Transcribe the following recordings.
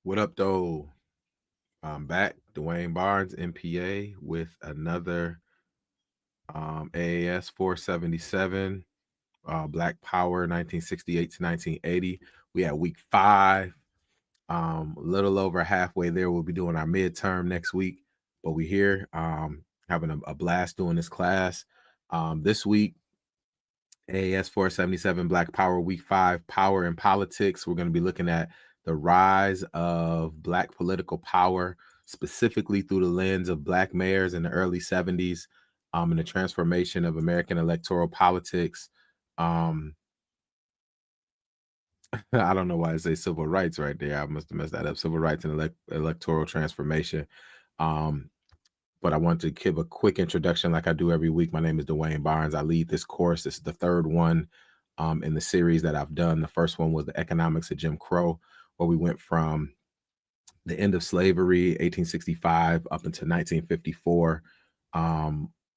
What up, though? I'm back, Dwayne Barnes, MPA, with another AAS 477, Black Power, 1968 to 1980. We had week 5, a little over halfway there. We'll be doing our midterm next week, but we're here having a blast doing this class. This week, AAS 477 Black Power Week 5, Power in Politics. We're going to be looking at the rise of Black political power, specifically through the lens of Black mayors in the early 70s, and the transformation of American electoral politics. I don't know why I say civil rights right there. I must have messed that up. Civil rights and electoral transformation. Um, but I want to give a quick introduction like I do every week. My name is Dwayne Barnes. I lead this course. This is the third one in the series that I've done. The first one was the economics of Jim Crow, where we went from the end of slavery, 1865, up until 1954.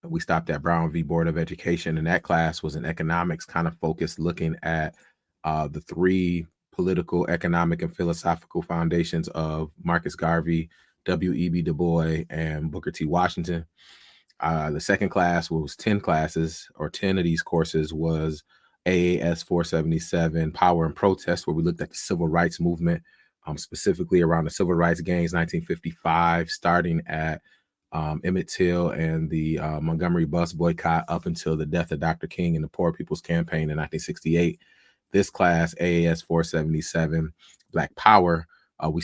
We stopped at Brown v. Board of Education, and that class was an economics kind of focus, looking at the three political, economic, and philosophical foundations of Marcus Garvey, W.E.B. Du Bois, and Booker T. Washington. The second class was 10 classes, or 10 of these courses was AAS 477, Power and Protest, where we looked at the civil rights movement, specifically around the civil rights gains, 1955, starting at Emmett Till and the Montgomery bus boycott up until the death of Dr. King and the Poor People's Campaign in 1968. This class, AAS 477, Black Power, we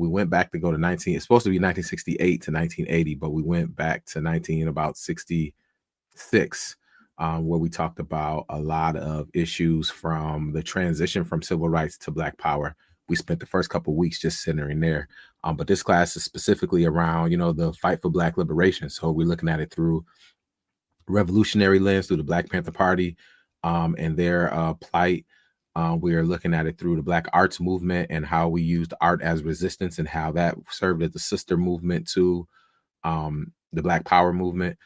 went back to go to it's supposed to be 1968 to 1980, but we went back to 1966, where we talked about a lot of issues from the transition from civil rights to Black Power. We spent the first couple of weeks just centering there. But this class is specifically around, the fight for Black liberation. So we're looking at it through revolutionary lens, through the Black Panther Party and their plight. We are looking at it through the Black arts movement and how we used art as resistance and how that served as a sister movement to the Black Power movement.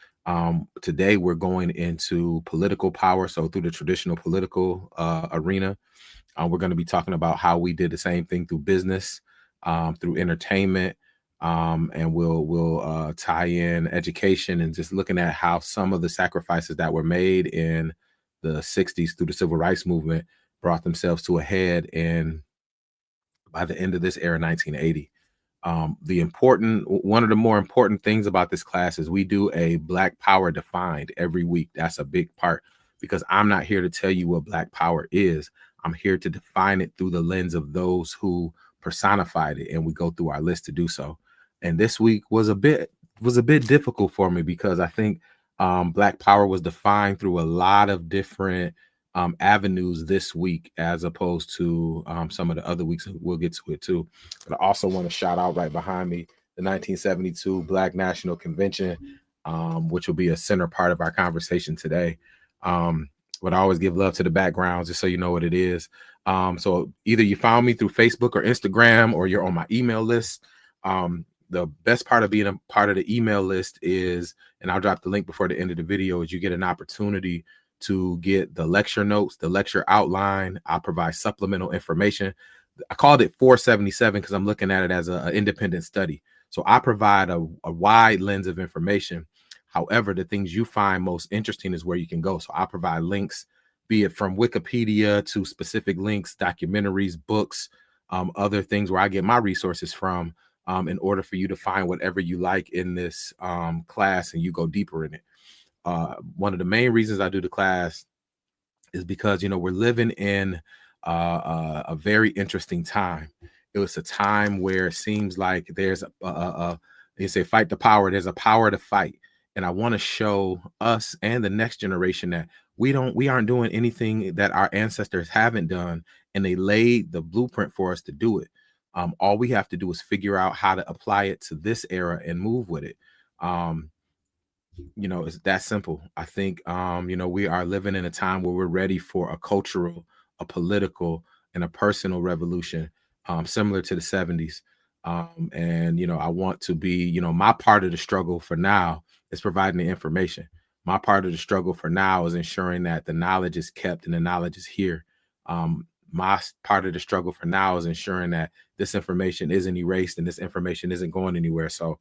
Today, we're going into political power. So through the traditional political arena, we're going to be talking about how we did the same thing through business, through entertainment, and we'll tie in education and just looking at how some of the sacrifices that were made in the 60s through the civil rights movement brought themselves to a head by the end of this era, 1980. One of the more important things about this class is we do a Black Power defined every week. That's a big part, because I'm not here to tell you what Black Power is. I'm here to define it through the lens of those who personified it, and we go through our list to do so. And this week was a bit difficult for me, because I think Black Power was defined through a lot of different avenues this week, as opposed to some of the other weeks. We'll get to it too. But I also want to shout out right behind me the 1972 Black National Convention, which will be a center part of our conversation today. But I always give love to the backgrounds, just so you know what it is. So either you found me through Facebook or Instagram, or you're on my email list. The best part of being a part of the email list is, and I'll drop the link before the end of the video, is you get an opportunity to get the lecture notes, the lecture outline. I'll provide supplemental information. I called it 477 because I'm looking at it as an independent study. So I provide a wide lens of information. However, the things you find most interesting is where you can go. So I provide links, be it from Wikipedia to specific links, documentaries, books, other things where I get my resources from, in order for you to find whatever you like in this class and you go deeper in it. One of the main reasons I do the class is because, we're living in a very interesting time. It was a time where it seems like there's they say fight the power. There's a power to fight. And I want to show us and the next generation that we aren't doing anything that our ancestors haven't done, and they laid the blueprint for us to do it. All we have to do is figure out how to apply it to this era and move with it. It's that simple. I think, we are living in a time where we're ready for a cultural, a political, and a personal revolution, similar to the 70s. And I want to be, my part of the struggle for now is providing the information. My part of the struggle for now is ensuring that the knowledge is kept and the knowledge is here. my part of the struggle for now is ensuring that this information isn't erased and this information isn't going anywhere. So,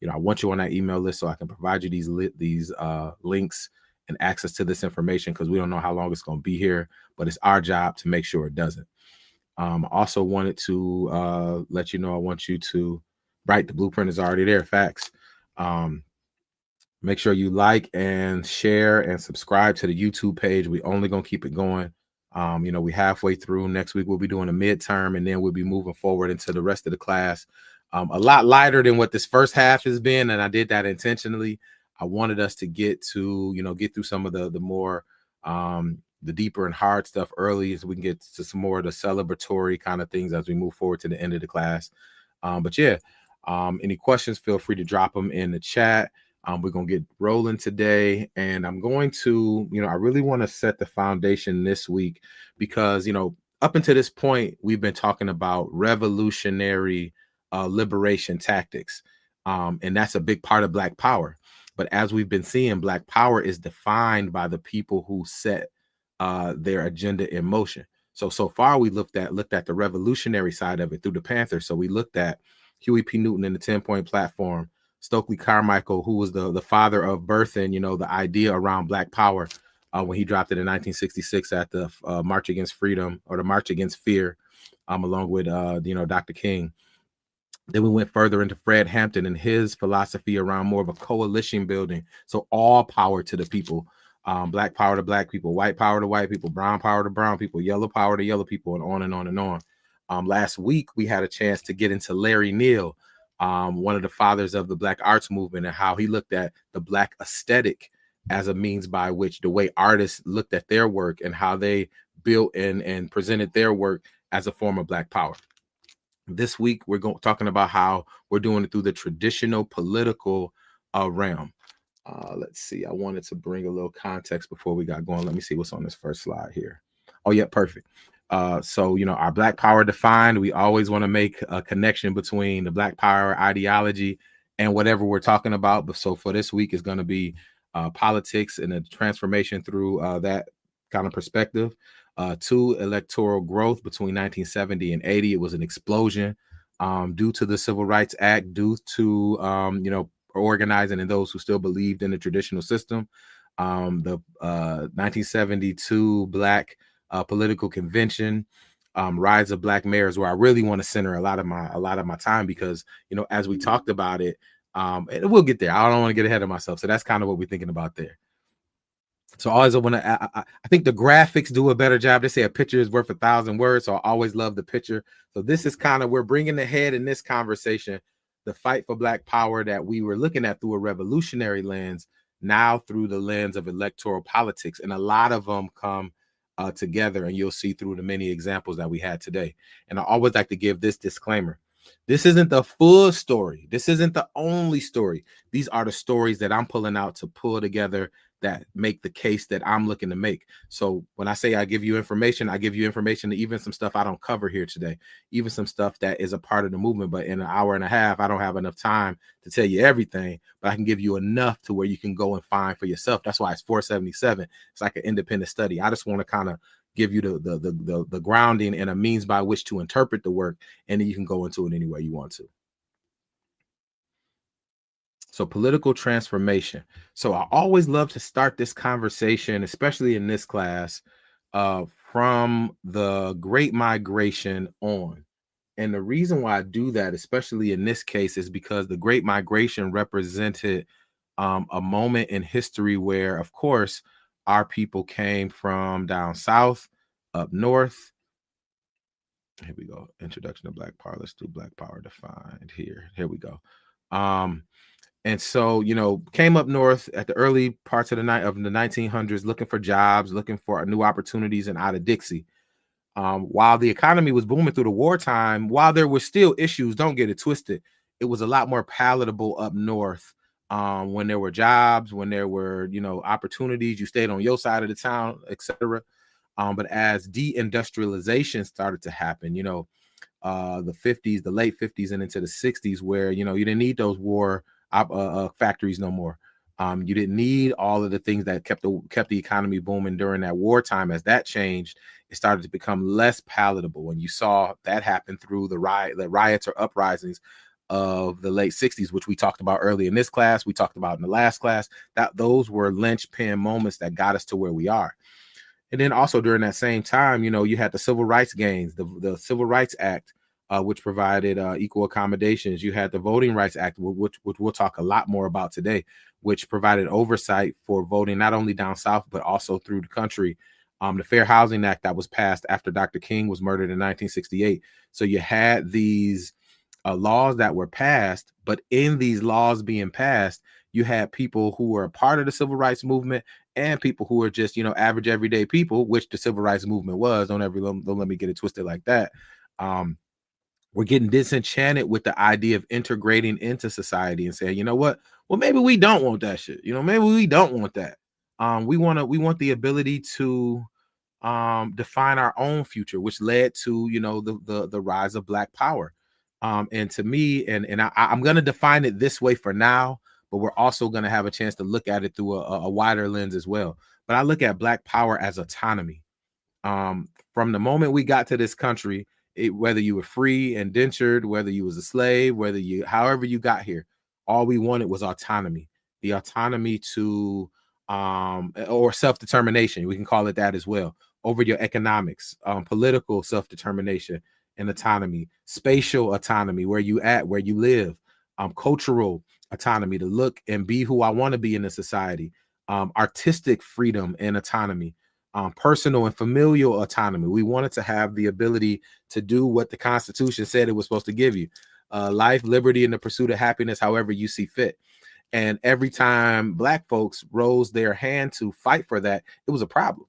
I want you on that email list so I can provide you these links and access to this information, because we don't know how long it's going to be here, but it's our job to make sure it doesn't. I also wanted to let you know, I want you to, right, the blueprint is already there, facts. Make sure you like and share and subscribe to the YouTube page. We only going to keep it going. We halfway through. Next week, we'll be doing a midterm, and then we'll be moving forward into the rest of the class. A lot lighter than what this first half has been, and I did that intentionally. I wanted us to get to, get through some of the more, the deeper and hard stuff early, so we can get to some more of the celebratory kind of things as we move forward to the end of the class. But yeah, any questions, feel free to drop them in the chat. We're going to get rolling today, and I'm going to, I really want to set the foundation this week because, up until this point, we've been talking about revolutionary liberation tactics, and that's a big part of Black Power. But as we've been seeing, Black Power is defined by the people who set their agenda in motion. So far, we looked at the revolutionary side of it through the Panthers. So we looked at Huey P. Newton and the 10-point platform, Stokely Carmichael, who was the father of birthing, the idea around Black Power when he dropped it in 1966 at the March Against Freedom, or the March Against Fear, along with, Dr. King. Then we went further into Fred Hampton and his philosophy around more of a coalition building. So all power to the people, Black power to Black people, white power to white people, brown power to brown people, yellow power to yellow people, and on and on and on. Last week, we had a chance to get into Larry Neal, one of the fathers of the Black arts movement, and how he looked at the Black aesthetic as a means by which the way artists looked at their work and how they built and presented their work as a form of Black power. This week, we're talking about how we're doing it through the traditional political realm. Let's see. I wanted to bring a little context before we got going. Let me see what's on this first slide here. Oh, yeah, perfect. So, our Black Power defined, we always want to make a connection between the Black Power ideology and whatever we're talking about. But so for this week is going to be politics and a transformation through that kind of perspective. 2, electoral growth between 1970 and 80. It was an explosion due to the Civil Rights Act, due to, organizing and those who still believed in the traditional system. The 1972 Black political convention, rise of Black mayors, where I really want to center a lot of my time, because, as we talked about it, and we'll get there. I don't want to get ahead of myself. So that's kind of what we're thinking about there. So always I think the graphics do a better job. They say a picture is worth 1,000 words. So I always love the picture. So this is kind of, we're bringing ahead in this conversation, the fight for Black power that we were looking at through a revolutionary lens, now through the lens of electoral politics. And a lot of them come together, and you'll see through the many examples that we had today. And I always like to give this disclaimer. This isn't the full story. This isn't the only story. These are the stories that I'm pulling out to pull together that make the case that I'm looking to make. So when I say I give you information to even some stuff I don't cover here today, even some stuff that is a part of the movement. But in an hour and a half, I don't have enough time to tell you everything, but I can give you enough to where you can go and find for yourself. That's why it's 477. It's like an independent study. I just want to kind of give you the grounding and a means by which to interpret the work, and then you can go into it any way you want to. So political transformation. So I always love to start this conversation, especially in this class, from the Great Migration on. And the reason why I do that, especially in this case, is because the Great Migration represented a moment in history where, of course, our people came from down south, up north. Here we go. Introduction to Black Power. Let's do Black Power defined here. Here we go. And so, came up north at the early parts of the 1900s, looking for jobs, looking for new opportunities, and out of Dixie. While the economy was booming through the wartime, while there were still issues, don't get it twisted, it was a lot more palatable up north. When there were jobs, when there were, opportunities, you stayed on your side of the town, etc. But as deindustrialization started to happen, the 50s, the late 50s and into the 60s, where, you didn't need those war factories no more. You didn't need all of the things that kept the economy booming during that wartime. As that changed, it started to become less palatable, and you saw that happen through the riots or uprisings of the late 60s, which we talked about early in this class. We talked about in the last class, that those were linchpin moments that got us to where we are. And then also during that same time, you had the civil rights gains, the Civil Rights Act, which provided equal accommodations. You had the Voting Rights Act, which we'll talk a lot more about today, which provided oversight for voting not only down south, but also through the country. The Fair Housing Act that was passed after Dr. King was murdered in 1968. So you had these laws that were passed, but in these laws being passed, you had people who were a part of the civil rights movement and people who are just, average everyday people, which the civil rights movement was. Don't let me get it twisted like that. We're getting disenchanted with the idea of integrating into society and saying, you know what? Well, maybe we don't want that shit. Maybe we don't want that. We want the ability to define our own future, which led to the rise of Black power. And to me, and I'm going to define it this way for now, but we're also going to have a chance to look at it through a wider lens as well. But I look at Black power as autonomy. From the moment we got to this country, whether you were free, indentured, whether you was a slave, however you got here, all we wanted was autonomy. The autonomy to or self-determination, we can call it that as well, over your economics, political self-determination and autonomy, spatial autonomy, where you at, where you live, cultural autonomy to look and be who I want to be in the society, artistic freedom and autonomy, personal and familial autonomy. We wanted to have the ability to do what the Constitution said it was supposed to give you: life, liberty, and the pursuit of happiness, however you see fit. And every time Black folks rose their hand to fight for that, it was a problem,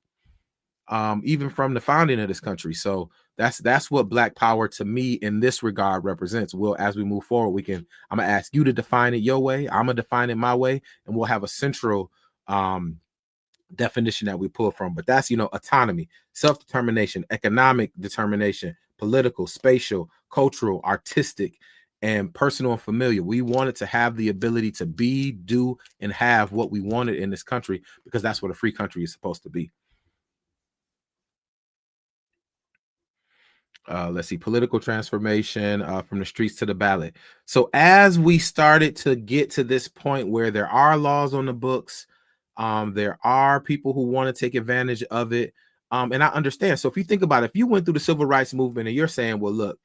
even from the founding of this country. So that's what Black power to me in this regard represents. Well, as we move forward, I'm gonna ask you to define it your way, I'm gonna define it my way, and we'll have a central definition that we pull from. But that's autonomy, self-determination, economic determination, political, spatial, cultural, artistic, and personal and familiar. We wanted to have the ability to be, do, and have what we wanted in this country, because that's what a free country is supposed to be. Let's see, political transformation from the streets to the ballot. So as we started to get to this point where there are laws on the books, there are people who want to take advantage of it. And I understand. So if you think about it, if you went through the civil rights movement and you're saying, well, look,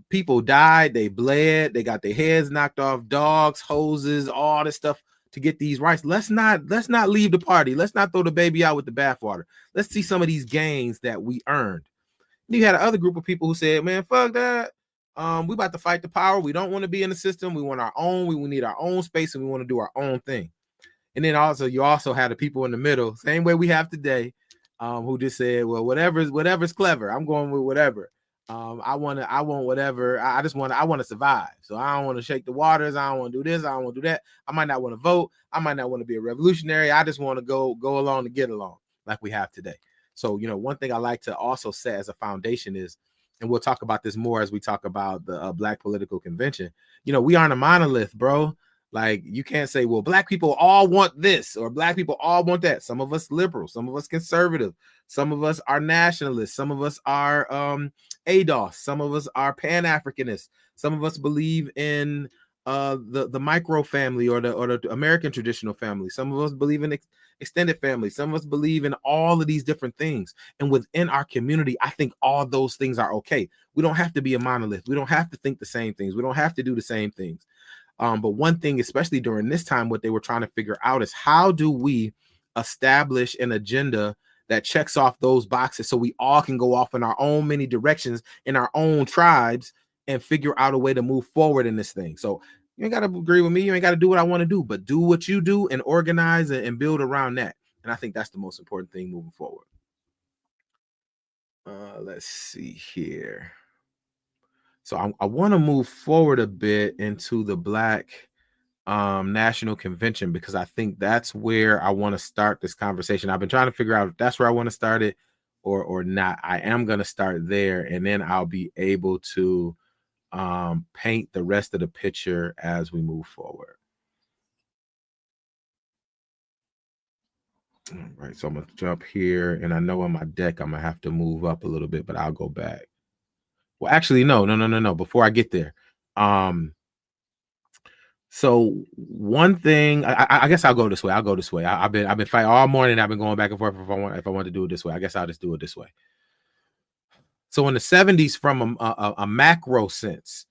people died, they bled, they got their heads knocked off, dogs, hoses, all this stuff to get these rights. Let's not leave the party. Let's not throw the baby out with the bathwater. Let's see some of these gains that we earned. You had another group of people who said, man, fuck that. We about to fight the power. We don't want to be in the system. We want our own. We need our own space, and we want to do our own thing. And then you also had the people in the middle, same way we have today, who just said, well, whatever's clever. I'm going with whatever. I want whatever. I want to survive. So I don't want to shake the waters. I don't want to do this. I don't want to do that. I might not want to vote. I might not want to be a revolutionary. I just want to go along to get along, like we have today. So, one thing I like to also set as a foundation is, and we'll talk about this more as we talk about the Black Political Convention, we aren't a monolith, bro. Like, you can't say, well, Black people all want this or Black people all want that. Some of us liberal, some of us conservative, some of us are nationalists, some of us are ADOS, some of us are Pan-Africanists, some of us believe in the micro family or the American traditional family. Some of us believe in extended family. Some of us believe in all of these different things. And within our community, I think all those things are okay. We don't have to be a monolith. We don't have to think the same things. We don't have to do the same things. But one thing, especially during this time, what they were trying to figure out is, how do we establish an agenda that checks off those boxes so we all can go off in our own many directions in our own tribes and figure out a way to move forward in this thing. So you ain't got to agree with me. You ain't got to do what I want to do, but do what you do and organize and build around that. And I think that's the most important thing moving forward. Let's see here. So I want to move forward a bit into the Black National Convention, because I think that's where I want to start this conversation. I've been trying to figure out if that's where I want to start it or not. I am going to start there, and then I'll be able to paint the rest of the picture as we move forward. All right, so I'm gonna jump here, and I know on my deck I'm gonna have to move up a little bit, but I'll go back. Well, actually, no. Before I get there, so one thing, I guess I'll go this way. I've been fighting all morning. I've been going back and forth if I want to do it this way. I guess I'll just do it this way. So in the 70s, from a macro sense,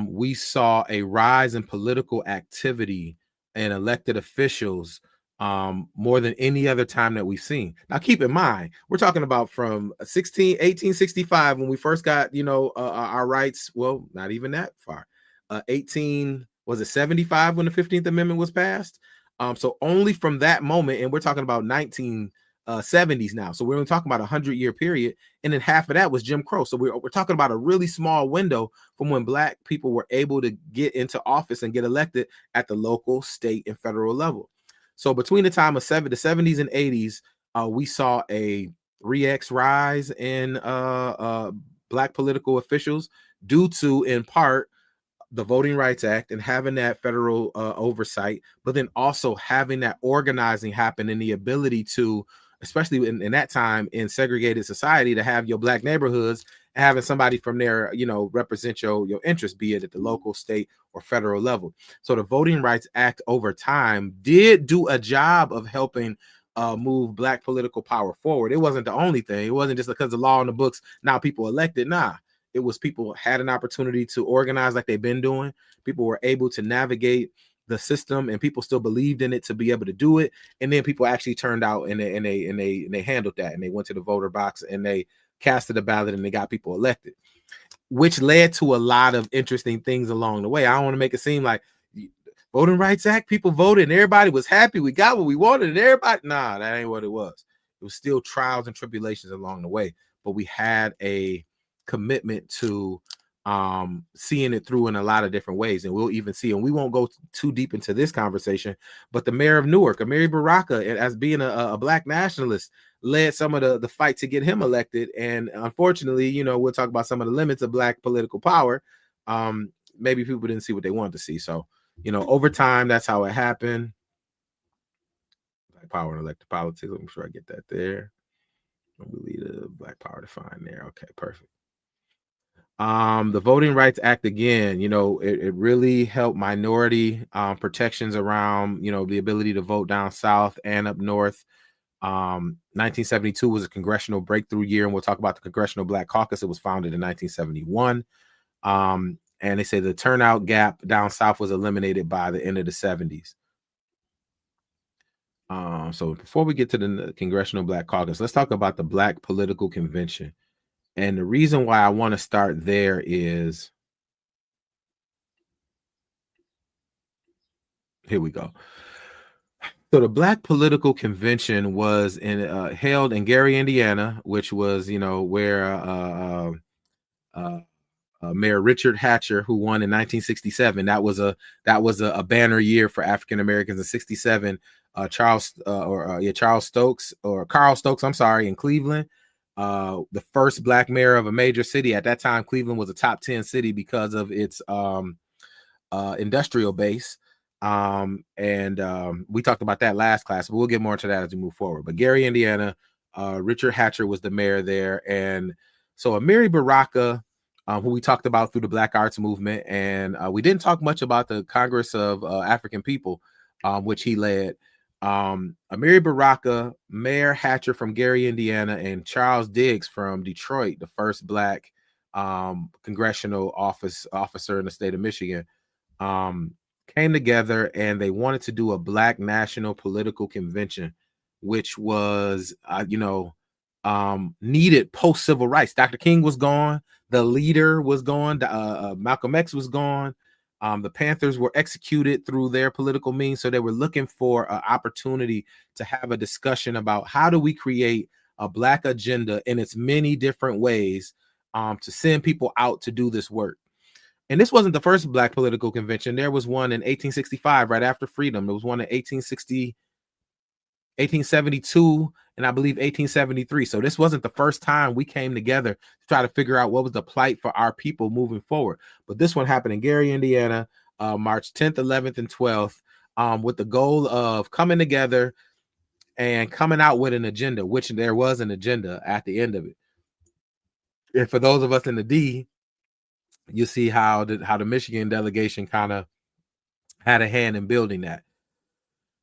we saw a rise in political activity and elected officials more than any other time that we've seen. Now, keep in mind, we're talking about from 1865 when we first got, our rights. Well, not even that far. 75 when the 15th Amendment was passed. So only from that moment, and we're talking about 1970s now. So we're only talking about a 100-year period, and then half of that was Jim Crow. So we're talking about a really small window from when Black people were able to get into office and get elected at the local, state, and federal level. So between the time of the 70s and 80s, we saw a 3x rise in Black political officials due to, in part, the Voting Rights Act and having that federal oversight, but then also having that organizing happen and the ability to, especially in that time in segregated society, to have your Black neighborhoods and having somebody from there, represent your interests, be it at the local, state, or federal level. So the Voting Rights Act over time did do a job of helping move Black political power forward. It wasn't the only thing. It wasn't just because the law in the books, now people elected. Nah. It was people had an opportunity to organize like they've been doing. People were able to navigate the system, and people still believed in it to be able to do it. And then people actually turned out and they handled that, and they went to the voter box and they casted a ballot and they got people elected, which led to a lot of interesting things along the way. I don't want to make it seem like Voting Rights Act, people voted and everybody was happy. We got what we wanted, and everybody, nah, that ain't what it was. It was still trials and tribulations along the way, but we had a commitment to seeing it through in a lot of different ways. And we'll even see, and we won't go too deep into this conversation, but the mayor of Newark, Amiri Baraka, as being a Black nationalist, led some of the fight to get him elected. And unfortunately, we'll talk about some of the limits of Black political power. Maybe people didn't see what they wanted to see. So, over time, that's how it happened. Black power and elected politics. Let me make sure I get that there. We leave the Black power defined there. Okay, perfect. The Voting Rights Act, again, it really helped minority protections around, the ability to vote down south and up north. 1972 was a congressional breakthrough year, and we'll talk about the Congressional Black Caucus. It was founded in 1971. And they say the turnout gap down south was eliminated by the end of the 70s. So before we get to the Congressional Black Caucus, let's talk about the Black Political Convention. And the reason why I want to start there is, here we go. So the Black Political Convention was held in Gary, Indiana, which was, where Mayor Richard Hatcher, who won in 1967, that was a banner year for African Americans in 67. Carl Stokes, I'm sorry, in Cleveland. The first Black mayor of a major city. At that time, Cleveland was a top 10 city because of its industrial base. We talked about that last class, but we'll get more into that as we move forward. But Gary, Indiana, Richard Hatcher was the mayor there. And so Amiri Baraka, who we talked about through the Black Arts Movement, and we didn't talk much about the Congress of African People, which he led. Amiri Baraka, Mayor Hatcher from Gary, Indiana, and Charles Diggs from Detroit, the first Black congressional officer in the state of Michigan, came together, and they wanted to do a Black national political convention, which was, needed post-civil rights. Dr. King was gone. The leader was gone. Malcolm X was gone. The Panthers were executed through their political means. So they were looking for an opportunity to have a discussion about how do we create a Black agenda in its many different ways to send people out to do this work. And this wasn't the first Black political convention. There was one in 1865, right after freedom. There was one in 1872, and I believe 1873. So this wasn't the first time we came together to try to figure out what was the plight for our people moving forward. But this one happened in Gary, Indiana, March 10th, 11th, and 12th, with the goal of coming together and coming out with an agenda, which there was an agenda at the end of it. And for those of us in the D, you see how the Michigan delegation kind of had a hand in building that.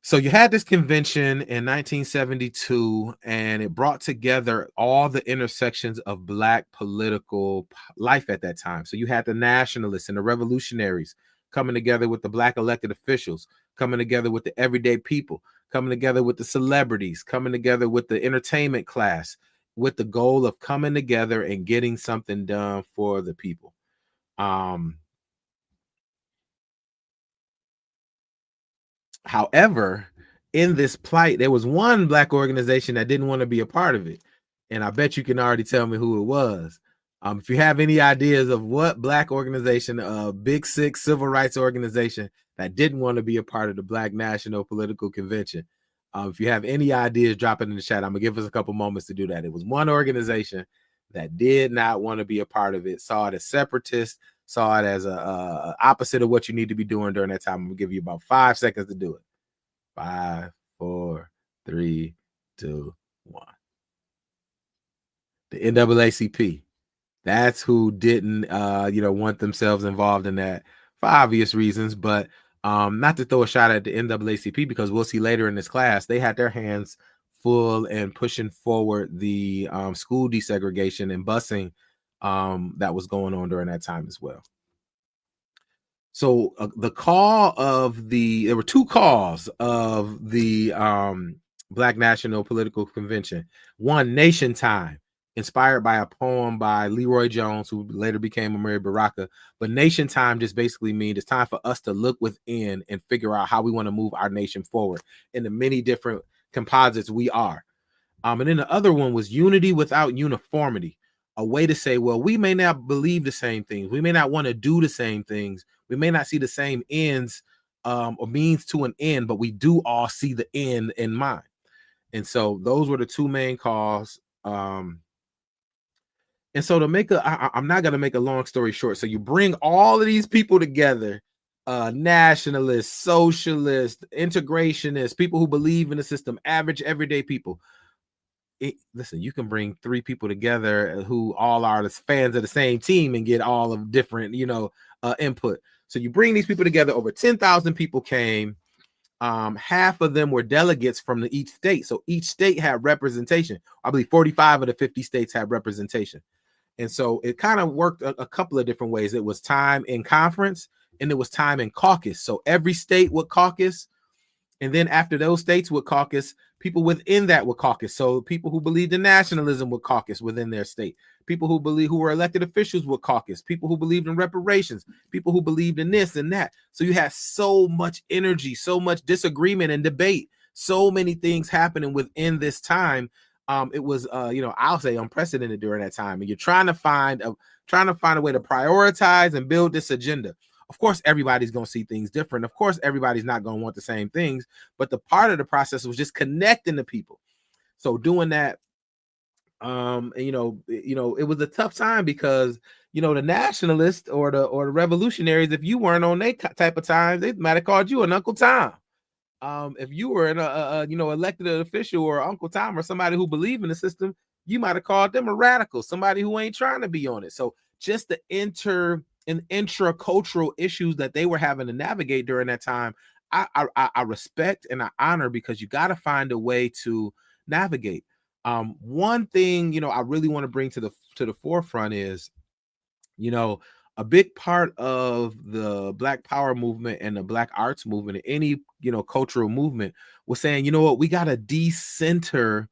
So you had this convention in 1972, and it brought together all the intersections of Black political life at that time. So you had the nationalists and the revolutionaries coming together with the Black elected officials, coming together with the everyday people, coming together with the celebrities, coming together with the entertainment class, with the goal of coming together and getting something done for the people. However, in this plight, there was one Black organization that didn't want to be a part of it. And I bet you can already tell me who it was. If you have any ideas of what Black organization, Big Six civil rights organization that didn't want to be a part of the Black National Political Convention, if you have any ideas, drop it in the chat. I'm going to give us a couple moments to do that. It was one organization that did not want to be a part of it, saw it as separatist, saw it as a opposite of what you need to be doing during that time. I'm gonna give you about 5 seconds to do it. 5, 4, 3, 2, 1. The NAACP. That's who didn't want themselves involved in that for obvious reasons, but not to throw a shot at the NAACP, because we'll see later in this class, they had their hands full and pushing forward the school desegregation and busing that was going on during that time as well. So the call of there were two calls of the Black National Political Convention. One, Nation Time, inspired by a poem by Leroy Jones, who later became Amiri Baraka. But Nation Time just basically means it's time for us to look within and figure out how we want to move our nation forward in the many different composites we are. And then the other one was Unity Without Uniformity, a way to say, well, we may not believe the same things. We may not want to do the same things. We may not see the same ends or means to an end, but we do all see the end in mind. And so those were the two main calls. And so I'm not going to make a long story short. So you bring all of these people together, nationalists, socialists, integrationists, people who believe in the system, average, everyday people. Listen, you can bring 3 people together who all are the fans of the same team and get all of different, input. So you bring these people together. Over 10,000 people came. Half of them were delegates from each state. So each state had representation. I believe 45 of the 50 states had representation. And so it kind of worked a couple of different ways. It was time in conference and it was time in caucus. So every state would caucus. And then after those states would caucus, people within that would caucus. So people who believed in nationalism would caucus within their state. People who were elected officials would caucus. People who believed in reparations. People who believed in this and that. So you had so much energy, so much disagreement and debate, so many things happening within this time. It was, I'll say unprecedented during that time. And you're trying to find a way to prioritize and build this agenda. Of course, everybody's going to see things different. Of course, everybody's not going to want the same things. But the part of the process was just connecting the people. So doing that, it was a tough time because, the nationalists or the revolutionaries, if you weren't on their type of time, they might have called you an Uncle Tom. If you were an elected official or Uncle Tom or somebody who believed in the system, you might have called them a radical, somebody who ain't trying to be on it. So just the intracultural issues that they were having to navigate during that time, I respect and I honor, because you got to find a way to navigate. One thing, I really want to bring to the forefront is, a big part of the Black Power movement and the Black arts movement, and any, cultural movement, was saying, we got to decenter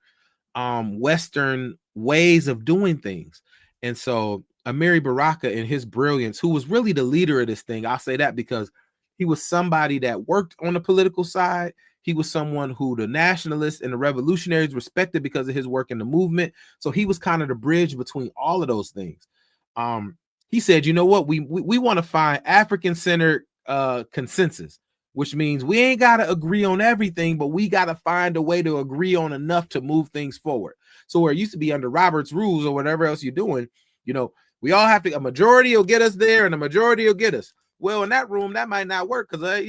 Western ways of doing things. And so Amiri Baraka, in his brilliance, who was really the leader of this thing, I'll say that because he was somebody that worked on the political side. He was someone who the nationalists and the revolutionaries respected because of his work in the movement. So he was kind of the bridge between all of those things. He said, you know what, we want to find African-centered consensus, which means we ain't got to agree on everything, but we got to find a way to agree on enough to move things forward. So where it used to be under Robert's rules or whatever else you're doing, we all have to, a majority will get us there and a majority will get us. Well, in that room, that might not work because,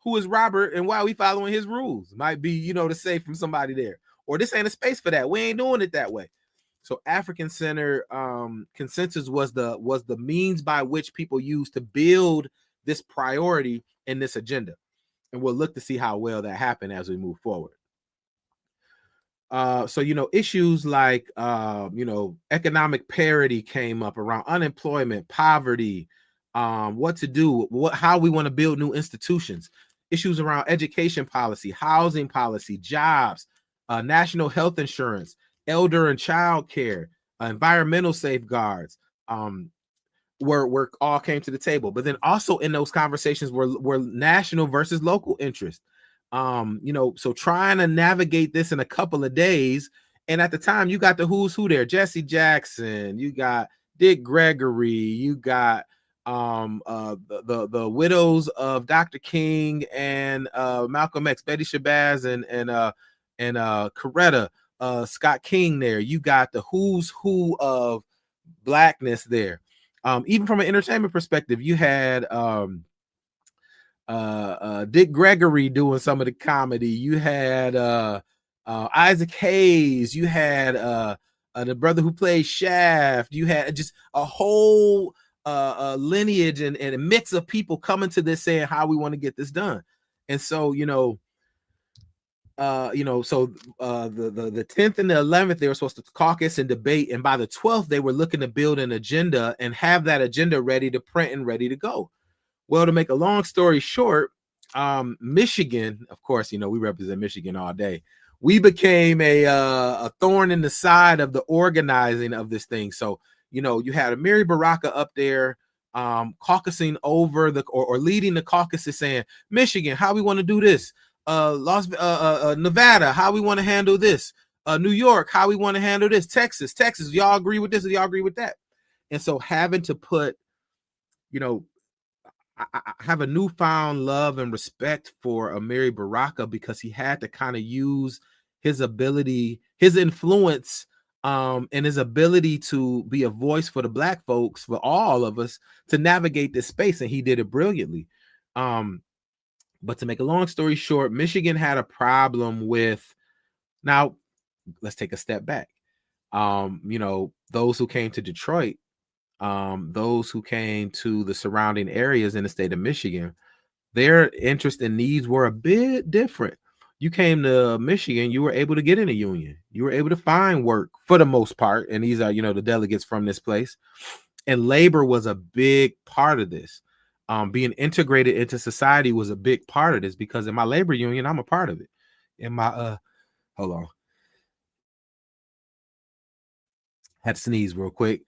Who is Robert and why are we following his rules? Might be, you know, to say from somebody there. Or this ain't a space for that. We ain't doing it that way. So African Center consensus was the means by which people use to build this priority in this agenda. And we'll look to see how well that happened as we move forward. So, you know, issues like, you know, economic parity came up around unemployment, poverty, what to do, how we want to build new institutions, issues around education policy, housing policy, jobs, national health insurance, elder and child care, environmental safeguards, were all came to the table. But then also in those conversations were national versus local interest. You know, so trying to navigate this in a couple of days. And at the time, you got the who's who there: Jesse Jackson, you got Dick Gregory, you got the widows of Dr. King and Malcolm X, Betty Shabazz and Coretta Scott King there. You got the who's who of blackness there. Even from an entertainment perspective, you had Dick Gregory doing some of the comedy. You had Isaac Hayes. You had the brother who played Shaft. You had just a whole lineage and a mix of people coming to this saying how we want to get this done. And so, so the 10th and the 11th, they were supposed to caucus and debate. And by the 12th, they were looking to build an agenda and have that agenda ready to print and ready to go. Well, to make a long story short, Michigan, of course, we represent Michigan all day. We became a thorn in the side of the organizing of this thing. So, you had Amiri Baraka up there caucusing over or leading the caucuses saying, Michigan, how we want to do this? Nevada, how we want to handle this? New York, how we want to handle this? Texas, y'all agree with this or y'all agree with that? And so having to put, I have a newfound love and respect for Amiri Baraka because he had to kind of use his ability, his influence, and his ability to be a voice for the Black folks, for all of us, to navigate this space, and he did it brilliantly. But to make a long story short, Michigan had a problem with. Now, let's take a step back. Those who came to Detroit. Those who came to the surrounding areas in the state of Michigan, their interests and needs were a bit different. You came to Michigan, you were able to get in a union. You were able to find work for the most part. And these are, the delegates from this place. And labor was a big part of this. Being integrated into society was a big part of this because in my labor union, I'm a part of it. In my, hold on. Had to sneeze real quick.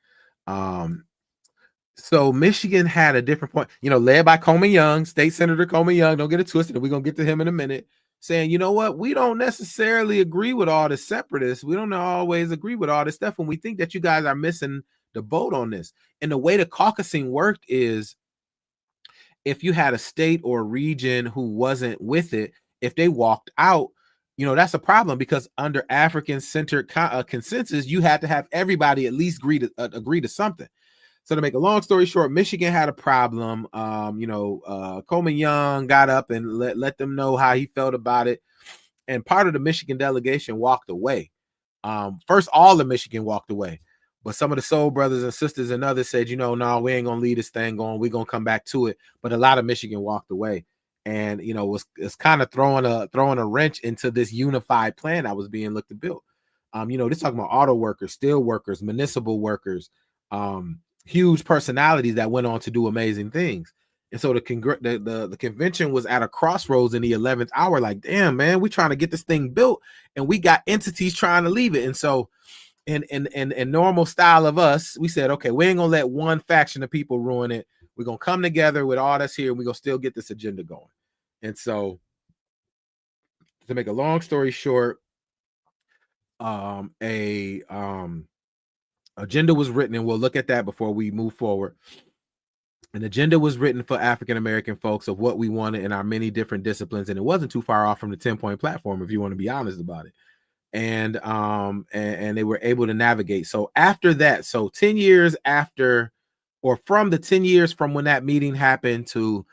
So Michigan had a different point, led by Coleman Young, State Senator Coleman Young. Don't get it twisted. We're going to get to him in a minute, saying, you know what? We don't necessarily agree with all the separatists. We don't always agree with all this stuff. And we think that you guys are missing the boat on this. And the way the caucusing worked is if you had a state or region who wasn't with it, if they walked out, that's a problem because under African-centered consensus, you had to have everybody at least agree to something. So to make a long story short, Michigan had a problem. Coleman Young got up and let them know how he felt about it. And part of the Michigan delegation walked away. First, all of Michigan walked away. But some of the soul brothers and sisters and others said, no, we ain't going to leave this thing going. We're going to come back to it. But a lot of Michigan walked away. And, it's kind of throwing a wrench into this unified plan that was being looked to build. This talking about auto workers, steel workers, municipal workers, huge personalities that went on to do amazing things. And so the convention was at a crossroads in the 11th hour. Like, damn, man, we trying to get this thing built and we got entities trying to leave it. And so in normal style of us, we said, okay, we ain't gonna let one faction of people ruin it. We're gonna come together with all that's here and we're gonna still get this agenda going. And so to make a long story short, agenda was written, and we'll look at that before we move forward. An agenda was written for African-American folks of what we wanted in our many different disciplines, and it wasn't too far off from the 10-point platform, if you want to be honest about it. And they were able to navigate. So after that, 10 years after, or from the 10 years from when that meeting happened to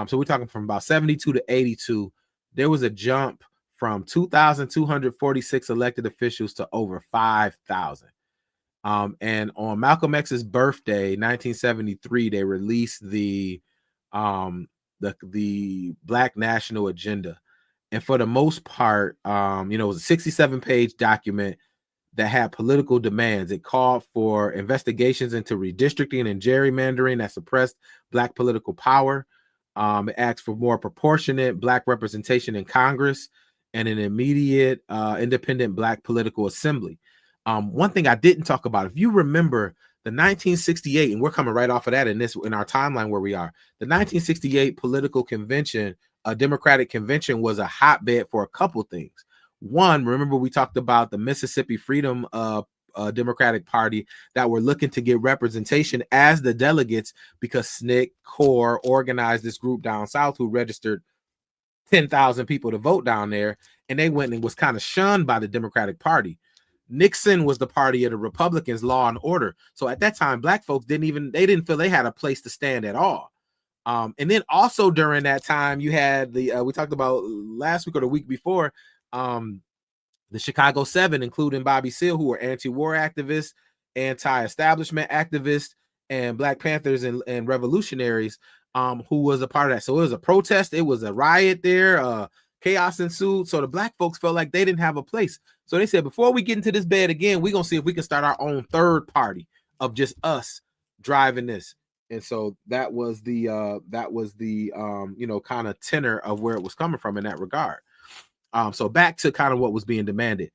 So we're talking from about 72 to 82. There was a jump from 2,246 elected officials to over 5,000. And on Malcolm X's birthday, 1973, they released the Black National Agenda. And for the most part, it was a 67-page document that had political demands. It called for investigations into redistricting and gerrymandering that suppressed Black political power. It asked for more proportionate Black representation in Congress and an immediate independent Black political assembly. One thing I didn't talk about, if you remember the 1968, and we're coming right off of that in our timeline where we are, the 1968 political convention, a Democratic convention, was a hotbed for a couple things. One, remember we talked about the Mississippi Freedom Democratic Party that were looking to get representation as the delegates because SNCC Corps organized this group down south who registered 10,000 people to vote down there, and they went and was kind of shunned by the Democratic Party. Nixon was the party of the Republicans, law and order. So at that time, Black folks didn't feel they had a place to stand at all. And then also during that time, you had we talked about last week or the week before, the Chicago 7, including Bobby Seale, who were anti-war activists, anti-establishment activists, and Black Panthers and revolutionaries, who was a part of that. So it was a protest. It was a riot there. Chaos ensued. So the Black folks felt like they didn't have a place. So they said, before we get into this bed again, we're going to see if we can start our own third party of just us driving this. And so that was the kind of tenor of where it was coming from in that regard. So back to kind of what was being demanded.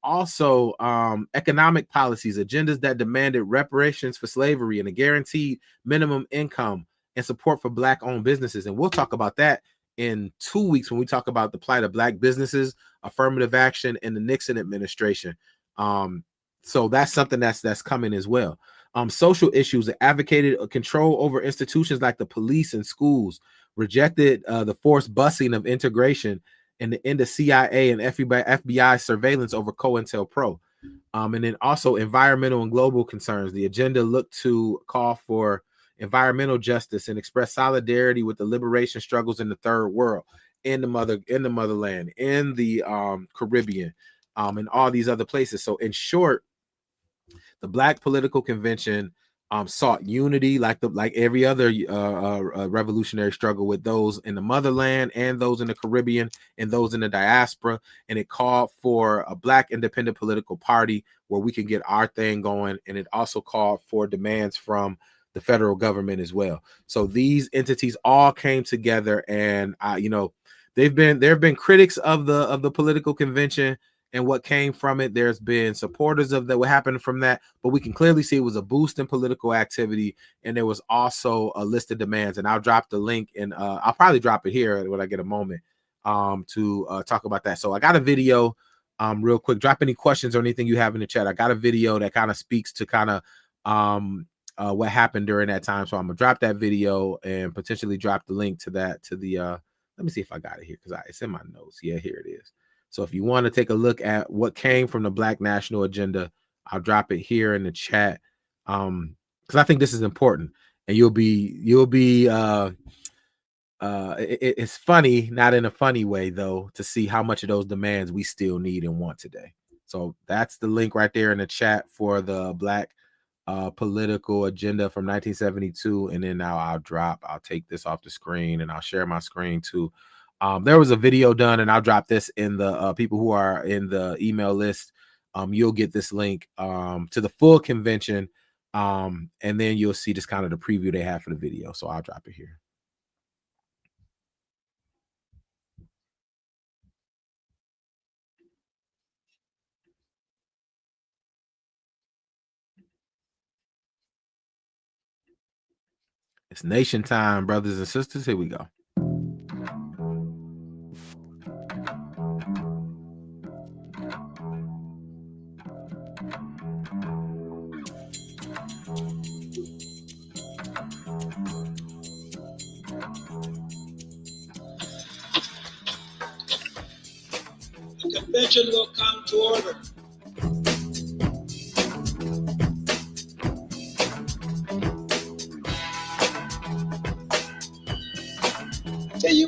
Also, economic policies, agendas that demanded reparations for slavery and a guaranteed minimum income and support for Black-owned businesses. And we'll talk about that in 2 weeks when we talk about the plight of Black businesses, affirmative action, and the Nixon administration. So that's something that's coming as well. Social issues that advocated a control over institutions like the police and schools, rejected the forced busing of integration, and the end of CIA and FBI surveillance over COINTELPRO. And then also environmental and global concerns. The agenda looked to call for environmental justice and express solidarity with the liberation struggles in the third world, in the motherland, in the Caribbean, and all these other places. So in short, the Black Political Convention sought unity, like every other revolutionary struggle, with those in the motherland and those in the Caribbean and those in the diaspora. And it called for a Black independent political party where we can get our thing going. And it also called for demands from the federal government as well. So these entities all came together, and there have been critics of the political convention and what came from it. There's been supporters of that, what happened from that, but we can clearly see it was a boost in political activity, and there was also a list of demands. And I'll drop the link, and I'll probably drop it here when I get a moment to talk about that. So I got a video real quick. Drop any questions or anything you have in the chat. I got a video that kind of speaks to kind of what happened during that time. So I'm gonna drop that video and potentially drop the link to that, to the let me see if I got it here, because it's in my notes. Yeah, here it is. So if you want to take a look at what came from the Black National Agenda, I'll drop it here in the chat, because I think this is important. And it's funny, not in a funny way though, to see how much of those demands we still need and want today. So that's the link right there in the chat for the Black political agenda from 1972. And then now I'll take this off the screen and I'll share my screen too. There was a video done, and I'll drop this in the people who are in the email list. You'll get this link to the full convention, and then you'll see just kind of the preview they have for the video. So I'll drop it here. It's nation time, brothers and sisters. Here we go. The convention will come to order.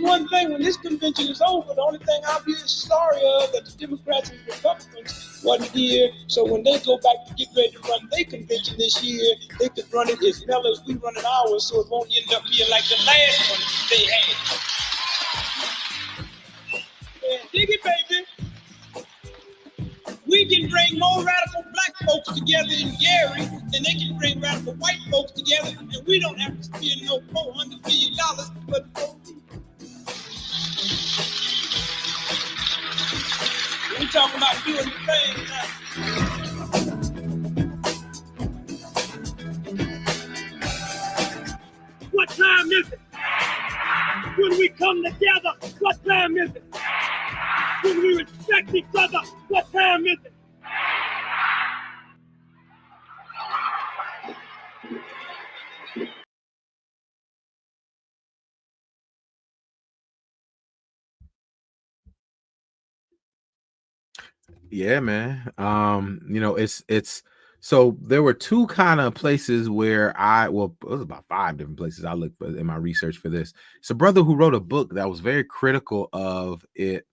one thing, when this convention is over, the only thing I'll be sorry of that the Democrats and Republicans wasn't here. So when they go back to get ready to run their convention this year, they could run it as well as we run it ours, so it won't end up being like the last one they had. Yeah, dig it, baby. We can bring more radical black folks together in Gary than they can bring radical white folks together, and we don't have to spend no $400 billion for the whole people. We talking about doing the thing now. What time is it? When we come together, what time is it? When we respect each other, what time is it? Yeah, man. It's so there were two kind of places where it was about 5 different places I looked for in my research for this. It's a brother who wrote a book that was very critical of it,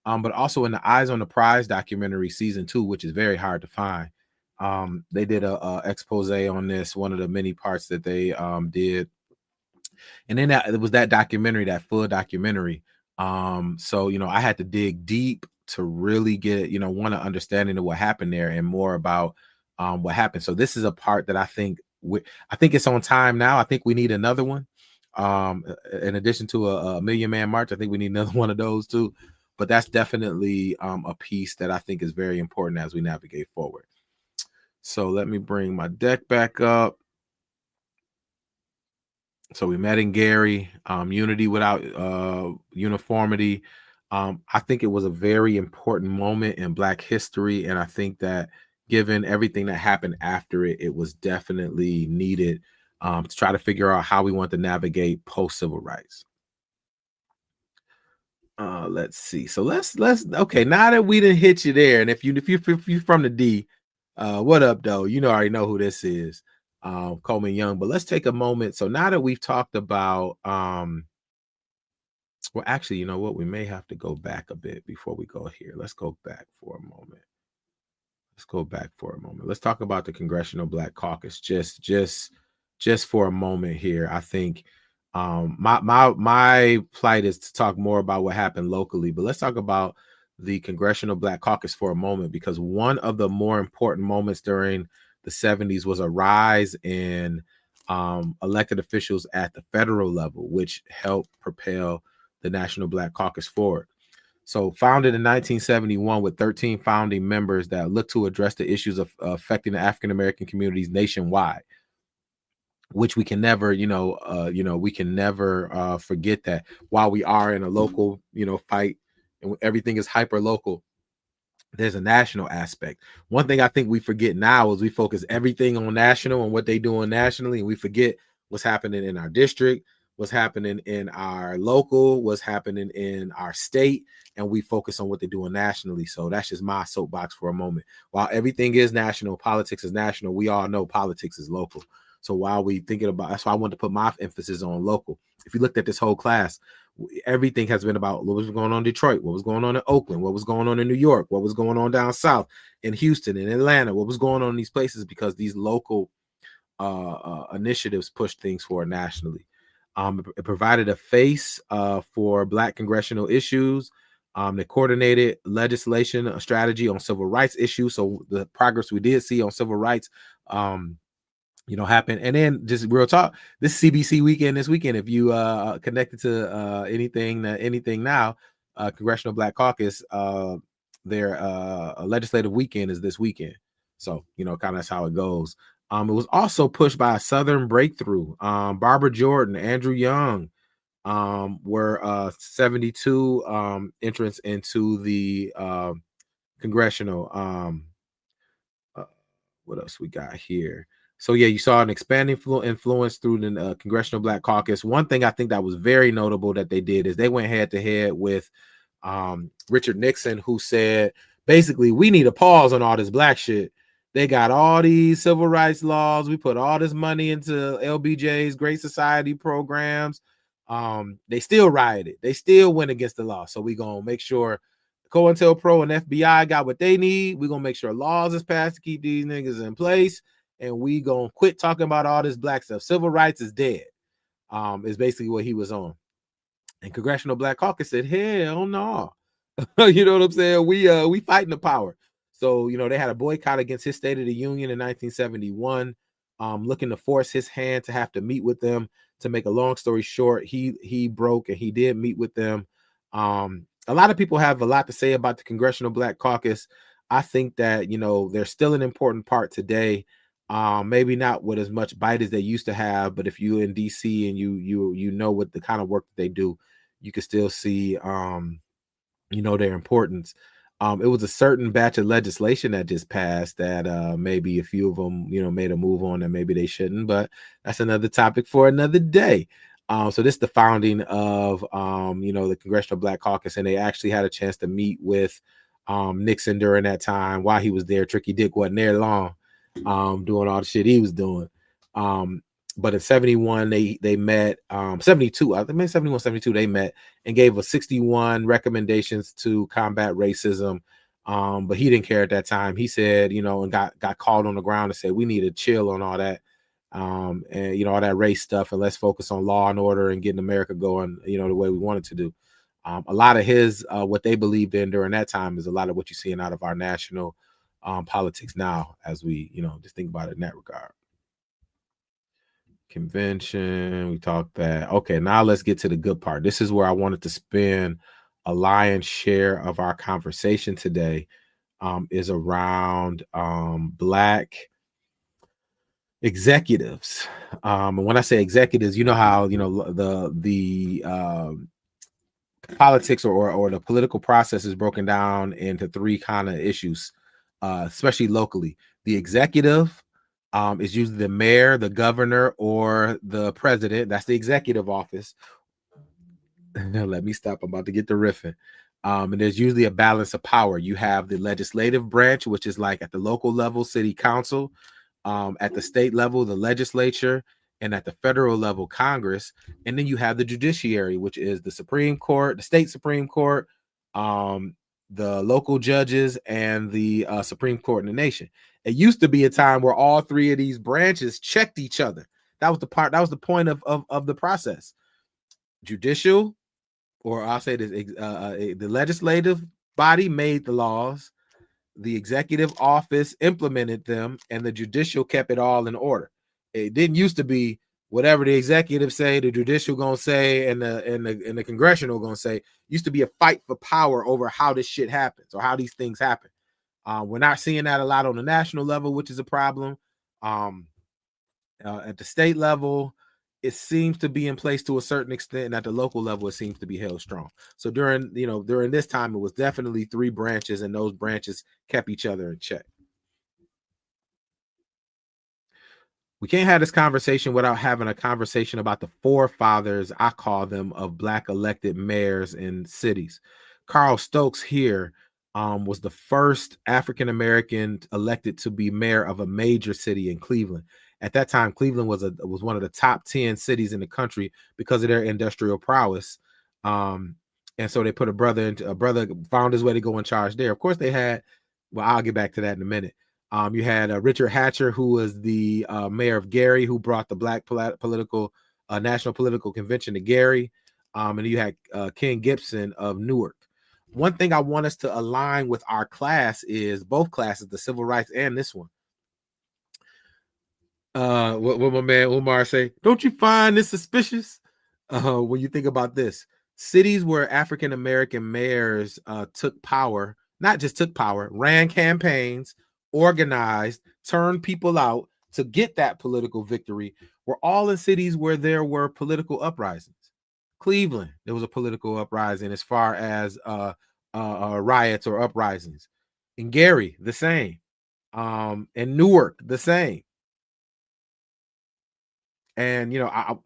but also in the Eyes on the Prize documentary season 2, which is very hard to find. They did a expose on this, one of the many parts that they did, and then it was that documentary, that full documentary. So I had to dig deep to really get one understanding of what happened there and more about what happened. So this is a part that I think it's on time now. I think we need another one. In addition to a Million Man March, I think we need another one of those too. But that's definitely a piece that I think is very important as we navigate forward. So let me bring my deck back up. So we met in Gary, unity without uniformity. I think it was a very important moment in Black history. And I think that given everything that happened after it, it was definitely needed to try to figure out how we want to navigate post-civil rights. Let's see. So let's okay. Now that we didn't hit you there, and if you're from the D, what up though? I already know who this is. Coleman Young, but let's take a moment. So now that we've talked about well, actually, you know what, we may have to go back a bit before we go here. Let's go back for a moment. Let's talk about the Congressional Black Caucus just for a moment here. I think my plight is to talk more about what happened locally, but let's talk about the Congressional Black Caucus for a moment, because one of the more important moments during the 70s was a rise in elected officials at the federal level, which helped propel the National Black Caucus forward. So founded in 1971 with 13 founding members that look to address the issues of affecting the African-American communities nationwide, which we can never, forget that while we are in a local, fight and everything is hyper local, there's a national aspect. One thing I think we forget now is we focus everything on national and what they doing nationally, and we forget what's happening in our district, what's happening in our local, what's happening in our state, and we focus on what they're doing nationally. So that's just my soapbox for a moment. While everything is national, politics is national, we all know politics is local. So while we thinking about, that's why I wanted to put my emphasis on local. If you looked at this whole class, everything has been about what was going on in Detroit, what was going on in Oakland, what was going on in New York, what was going on down south in Houston and Atlanta, what was going on in these places, because these local initiatives pushed things forward nationally. It provided a face for Black congressional issues. They coordinated legislation, a strategy on civil rights issues. So the progress we did see on civil rights happen. And then just real talk, this CBC weekend this weekend, if you connected to anything now, Congressional Black Caucus, their legislative weekend is this weekend. So kind of that's how it goes. It was also pushed by a Southern breakthrough. Barbara Jordan, Andrew Young were 72 entrants into the congressional. What else we got here? So yeah, you saw an expanding influence through the Congressional Black Caucus. One thing I think that was very notable that they did is they went head to head with Richard Nixon, who said, basically, we need a pause on all this black shit. They got all these civil rights laws. We put all this money into LBJ's Great Society programs. They still rioted. They still went against the law. So we gonna make sure COINTELPRO and FBI got what they need. We gonna make sure laws is passed to keep these niggas in place, and we gonna quit talking about all this black stuff. Civil rights is dead. Is basically what he was on. And Congressional Black Caucus said, hell no. You know what I'm saying? We fighting the power. So, you know, they had a boycott against his State of the Union in 1971, looking to force his hand to have to meet with them. To make a long story short, he broke and he did meet with them. A lot of people have a lot to say about the Congressional Black Caucus. I think that, you know, they're still an important part today. Maybe not with as much bite as they used to have, but if you're in DC and you know what the kind of work that they do, you can still see you know, their importance. It was a certain batch of legislation that just passed that maybe a few of them, you know, made a move on and maybe they shouldn't, but that's another topic for another day. So this is the founding of, you know, the Congressional Black Caucus, and they actually had a chance to meet with Nixon during that time while he was there. Tricky Dick wasn't there long, doing all the shit he was doing. But in 71, they met, 72, I think 71, 72, they met and gave us 61 recommendations to combat racism. But he didn't care at that time. He said, you know, and got called on the ground and said, we need to chill on all that, and, you know, all that race stuff, and let's focus on law and order and getting America going, you know, the way we wanted to do. A lot of his, what they believed in during that time is a lot of what you're seeing out of our national politics now, as we, you know, just think about it in that regard. Convention, we talked that. Okay, now let's get to the good part. This is where I wanted to spend a lion's share of our conversation today, is around black executives. And when I say executives, you know how, you know, the politics or the political process is broken down into three kind of issues, especially locally. The executive is usually the mayor, the governor, or the president. That's the executive office. Let me stop. I'm about to get the riffing. And there's usually a balance of power. You have the legislative branch, which is like at the local level, city council, at the state level, the legislature, and at the federal level, Congress. And then you have the judiciary, which is the Supreme Court, the state Supreme Court, the local judges, and the Supreme Court in the nation. It used to be a time where all three of these branches checked each other. That was the part. That was the point of the process. Judicial, or I'll say this: the legislative body made the laws, the executive office implemented them, and the judicial kept it all in order. It didn't used to be whatever the executive say, the judicial gonna say, and the congressional gonna say. It used to be a fight for power over how this shit happens or how these things happen. We're not seeing that a lot on the national level, which is a problem. At the state level, it seems to be in place to a certain extent, and at the local level, it seems to be held strong. So during this time, it was definitely three branches, and those branches kept each other in check. We can't have this conversation without having a conversation about the forefathers, I call them, of black elected mayors in cities. Carl Stokes here was the first African-American elected to be mayor of a major city in Cleveland. At that time, Cleveland was one of the top 10 cities in the country because of their industrial prowess. And so they put a brother found his way to go in charge there. Of course, they had, well, I'll get back to that in a minute. You had Richard Hatcher, who was the mayor of Gary, who brought the black national political convention to Gary. And you had Ken Gibson of Newark. One thing I want us to align with our class is both classes, the civil rights and this one. What my man Umar say? Don't you find this suspicious? When you think about this, cities where African American mayors took power, not just took power, ran campaigns, organized, turned people out to get that political victory, were all in cities where there were political uprisings. Cleveland, there was a political uprising as far as riots or uprisings. In Gary, the same. In Newark, the same. And I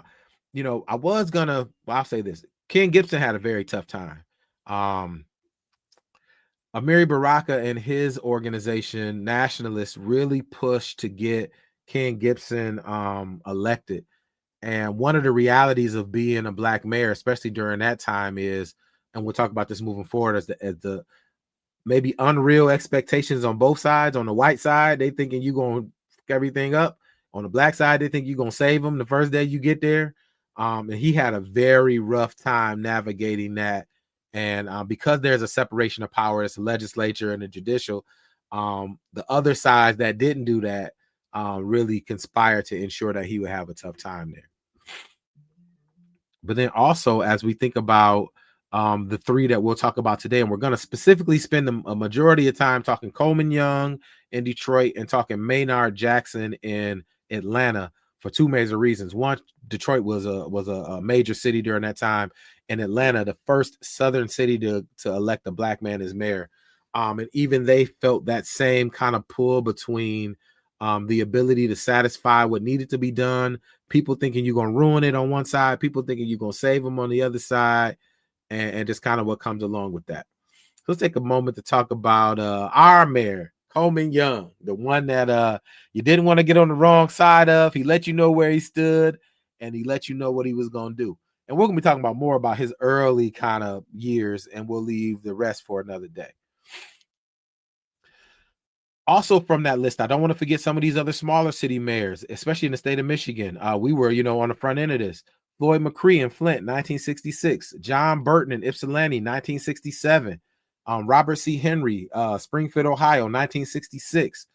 was gonna, well, I'll say this: Ken Gibson had a very tough time. Amiri Baraka and his organization, Nationalists, really pushed to get Ken Gibson elected. And one of the realities of being a Black mayor, especially during that time, is, and we'll talk about this moving forward, as the maybe unreal expectations on both sides. On the white side, they thinking you gonna fuck everything up. On the Black side, they think you're gonna save them the first day you get there. And he had a very rough time navigating that. And because there's a separation of power, it's the legislature and the judicial. The other sides that didn't do that really conspired to ensure that he would have a tough time there. But then also, as we think about the three that we'll talk about today, and we're going to specifically spend a majority of time talking Coleman Young in Detroit and talking Maynard Jackson in Atlanta for two major reasons. One, Detroit was a major city during that time, and Atlanta, the first Southern city to elect a Black man as mayor. And even they felt that same kind of pull between the ability to satisfy what needed to be done, people thinking you're going to ruin it on one side, people thinking you're going to save them on the other side, and just kind of what comes along with that. So let's take a moment to talk about our mayor, Coleman Young, the one that you didn't want to get on the wrong side of. He let you know where he stood, and he let you know what he was going to do. And we're going to be talking about more about his early kind of years, and we'll leave the rest for another day. Also from that list, I don't want to forget some of these other smaller city mayors, especially in the state of Michigan. We were, on the front end of this. Floyd McCree in Flint, 1966. John Burton in Ypsilanti, 1967. Robert C. Henry, Springfield, Ohio, 1966.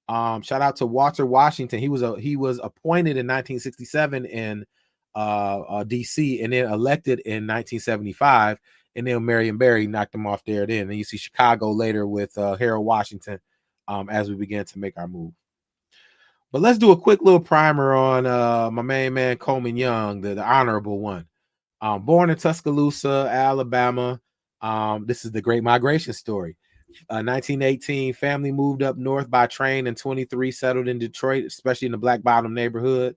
Shout out to Walter Washington. He was appointed in 1967 in D.C. and then elected in 1975. And then Marion Barry knocked him off there then. And you see Chicago later with Harold Washington. As we begin to make our move. But let's do a quick little primer on my main man, Coleman Young, the honorable one. Born in Tuscaloosa, Alabama. This is the Great Migration story. 1918, family moved up north by train, and 23 settled in Detroit, especially in the Black Bottom neighborhood.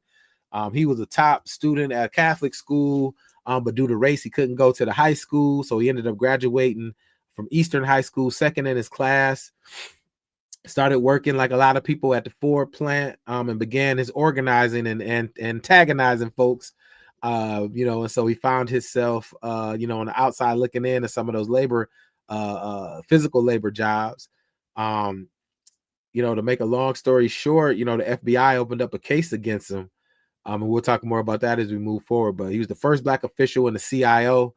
He was a top student at a Catholic school, but due to race, he couldn't go to the high school, so he ended up graduating from Eastern High School, second in his class. Started working like a lot of people at the Ford plant, and began his organizing and antagonizing folks, and so he found himself, on the outside looking in at some of those labor, physical labor jobs. To make a long story short, the FBI opened up a case against him, and we'll talk more about that as we move forward. But he was the first Black official in the CIO,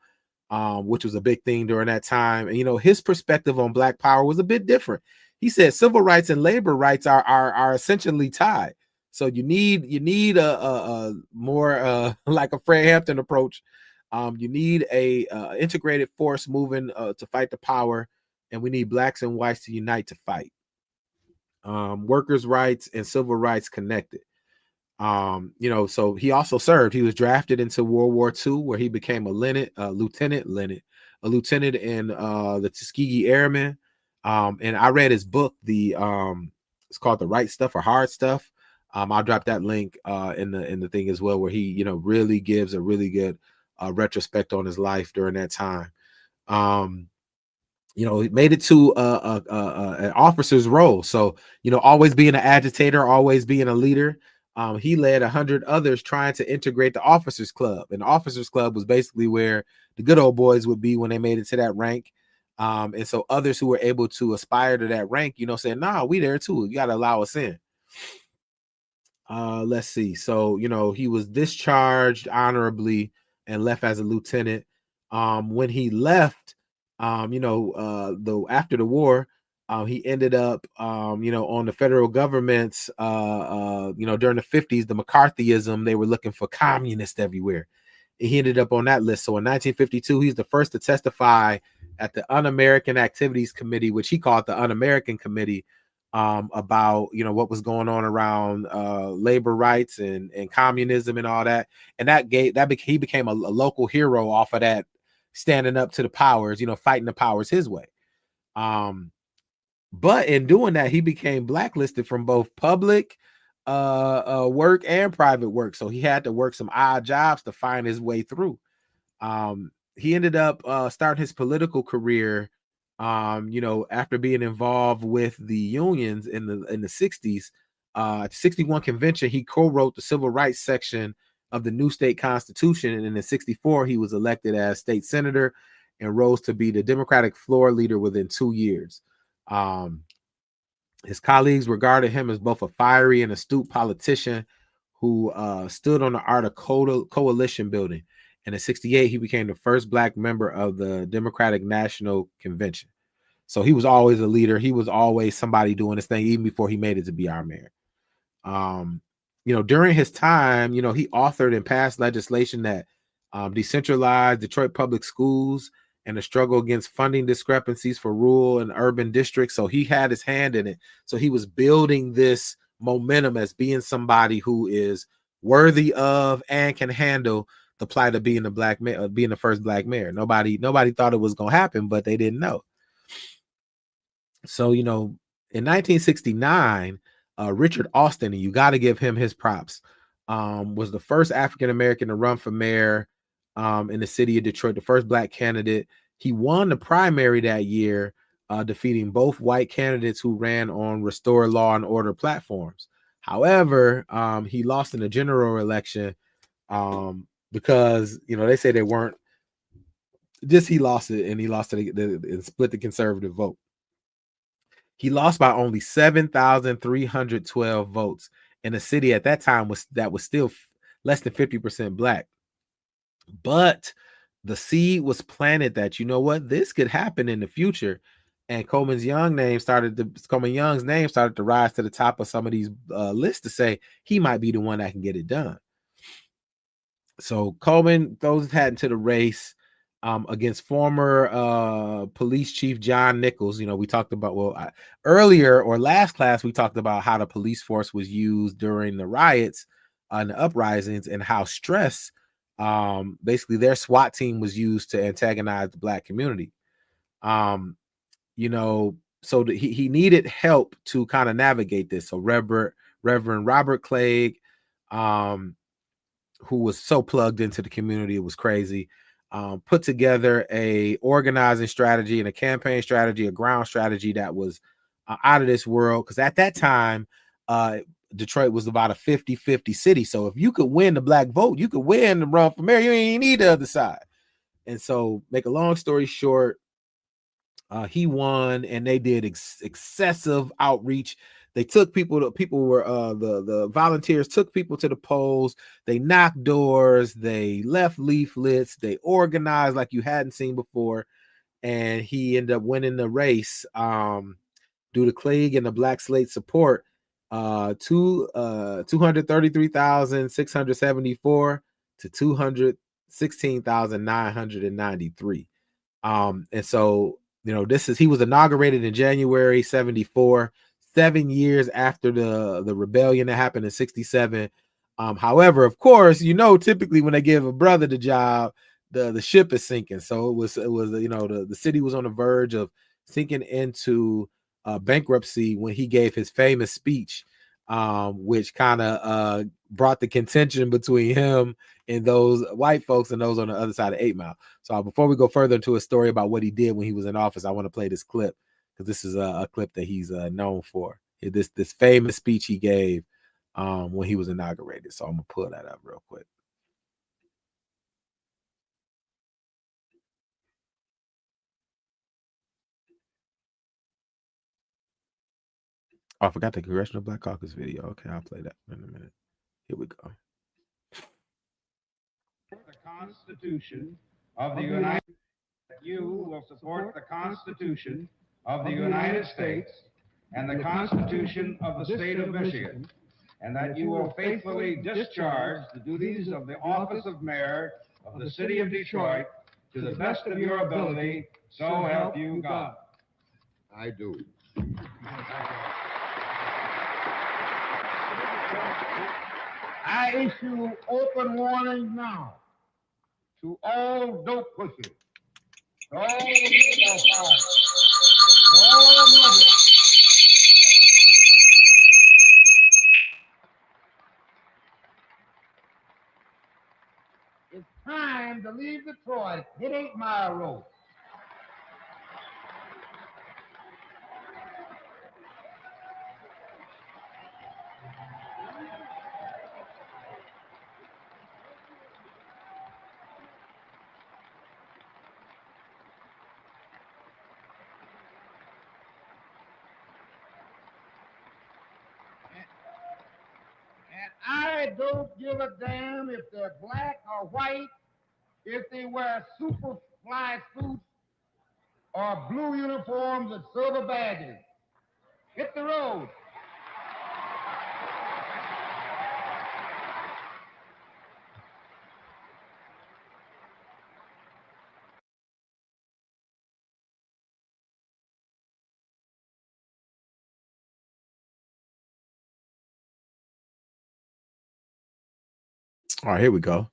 which was a big thing during that time. And his perspective on Black power was a bit different. He said civil rights and labor rights are essentially tied. So you need a more like a Fred Hampton approach. You need a integrated force moving to fight the power, and we need Blacks and whites to unite to fight. Workers' rights and civil rights connected. So he also served. He was drafted into World War II, where he became a lieutenant in the Tuskegee Airmen. And I read his book, it's called The Right Stuff or Hard Stuff. I'll drop that link in the thing as well, where he, really gives a really good retrospect on his life during that time. He made it to an officer's role. So, always being an agitator, always being a leader. He led 100 others trying to integrate the officers club. And the officers club was basically where the good old boys would be when they made it to that rank. And so others who were able to aspire to that rank, said, nah, we there too. You got to allow us in. Let's see. So, he was discharged honorably and left as a lieutenant. When he left, after the war, he ended up, on the federal government's, during the 50s, the McCarthyism, they were looking for communists everywhere. He ended up on that list. So in 1952, he's the first to testify at the Un-American Activities Committee, which he called the Un-American Committee, about, what was going on around labor rights and communism and all that. And he became a local hero off of that, standing up to the powers, fighting the powers his way. But in doing that, he became blacklisted from both public work and private work. So he had to work some odd jobs to find his way through. He ended up starting his political career, after being involved with the unions in the 60s. At the 61 convention, he co-wrote the civil rights section of the new state constitution. And in 1964, he was elected as state senator and rose to be the Democratic floor leader within 2 years. His colleagues regarded him as both a fiery and astute politician who stood on the art of coalition building. And in 1968, he became the first Black member of the Democratic National Convention. So he was always a leader. He was always somebody doing this thing, even before he made it to be our mayor. During his time, he authored and passed legislation that decentralized Detroit public schools and the struggle against funding discrepancies for rural and urban districts. So he had his hand in it. So he was building this momentum as being somebody who is worthy of and can handle the plight of being being the first Black mayor. Nobody thought it was going to happen, but they didn't know. So, in 1969, Richard Austin, and you got to give him his props, was the first African-American to run for mayor in the city of Detroit, the first Black candidate. He won the primary that year, defeating both white candidates who ran on restore law and order platforms. However, he lost in the general election because, they say they weren't, just he lost it, and he lost it and split the conservative vote. He lost by only 7,312 votes in a city at that time that was still less than 50% Black. But the seed was planted that, this could happen in the future. And Coleman Young's name started to rise to the top of some of these lists to say he might be the one that can get it done. So Coleman throws his hat into the race against former police chief John Nichols. We talked about, earlier or last class, we talked about how the police force was used during the riots and the uprisings, and how stress, basically their SWAT team was used to antagonize the Black community. So he needed help to kind of navigate this. So Reverend Robert Clegg, who was so plugged into the community, it was crazy, put together a organizing strategy and a campaign strategy, a ground strategy that was out of this world. Because at that time, Detroit was about a 50-50 city. So if you could win the Black vote, you could win the run for mayor. You ain't need the other side. And so, make a long story short, he won, and they did excessive outreach. They took the volunteers took people to the polls. They knocked doors. They left leaflets. They organized like you hadn't seen before. And he ended up winning the race due to Clegg and the Black slate support, 233,674 to 216,993. And so, he was inaugurated in January 1974, 7 years after the rebellion that happened in 1967. However, of course, typically when they give a brother the job, the ship is sinking. So it was the city was on the verge of sinking into bankruptcy when he gave his famous speech, which kind of brought the contention between him and those white folks and those on the other side of 8 Mile. So before we go further into a story about what he did when he was in office, I want to play this clip, because this is a clip that he's known for. This famous speech he gave when he was inaugurated. So I'm gonna pull that up real quick. Oh, I forgot the Congressional Black Caucus video. Okay, I'll play that in a minute. Here we go. The Constitution of the United States. You will support the Constitution of the United States and the Constitution of the State of Michigan, and that you will faithfully discharge the duties of the office of mayor of the city of Detroit to the best of your ability, so help you God. I do. I issue open warnings now to all dope pushers, to all football fighters, to all mothers. It's time to leave Detroit, hit 8 Mile Road. I don't give a damn if they're black or white, if they wear super fly suits or blue uniforms and silver badges. Hit the road. All right, here we go.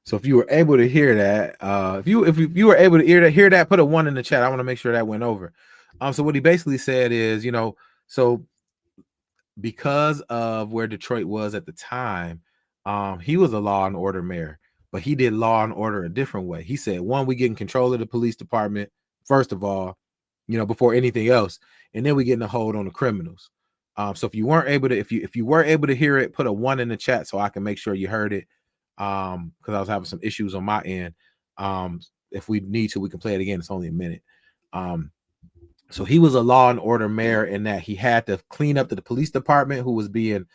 So if you were able to hear that, if you were able to hear that, put a 1 in the chat. I want to make sure that went over. So what he basically said is, so because of where Detroit was at the time, he was a law and order mayor, but he did law and order a different way. He said, one, we get in control of the police department, first of all, before anything else, and then we get in a hold on the criminals. So if you weren't able to, if you were able to hear it, put a 1 in the chat so I can make sure you heard it. Because I was having some issues on my end. If we need to, we can play it again. It's only a minute. So he was a law and order mayor in that he had to clean up the police department, who was being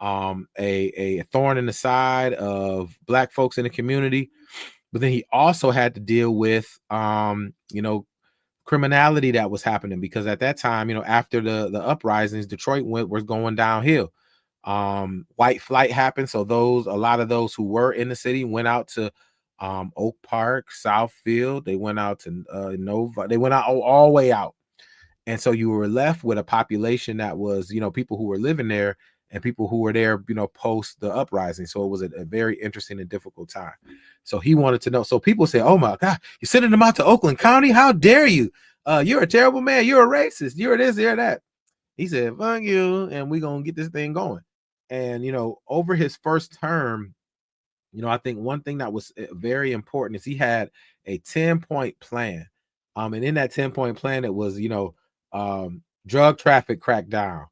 a thorn in the side of black folks in the community. But then he also had to deal with criminality that was happening, because at that time, after the uprisings, Detroit was going downhill. White flight happened, so a lot of those who were in the city went out to Oak Park, Southfield. They went out to Nova. They went out all the way out, and so you were left with a population that was people who were living there and people who were there post the uprising. So it was a very interesting and difficult time. So he wanted to know. So people say, "Oh my God, you're sending them out to Oakland County? How dare you? You're a terrible man. You're a racist. You're this, you're that." He said, "Fuck you, and we're gonna get this thing going." And, over his first term, I think one thing that was very important is he had a 10-point plan. And in that 10-point plan, it was, drug traffic crackdown,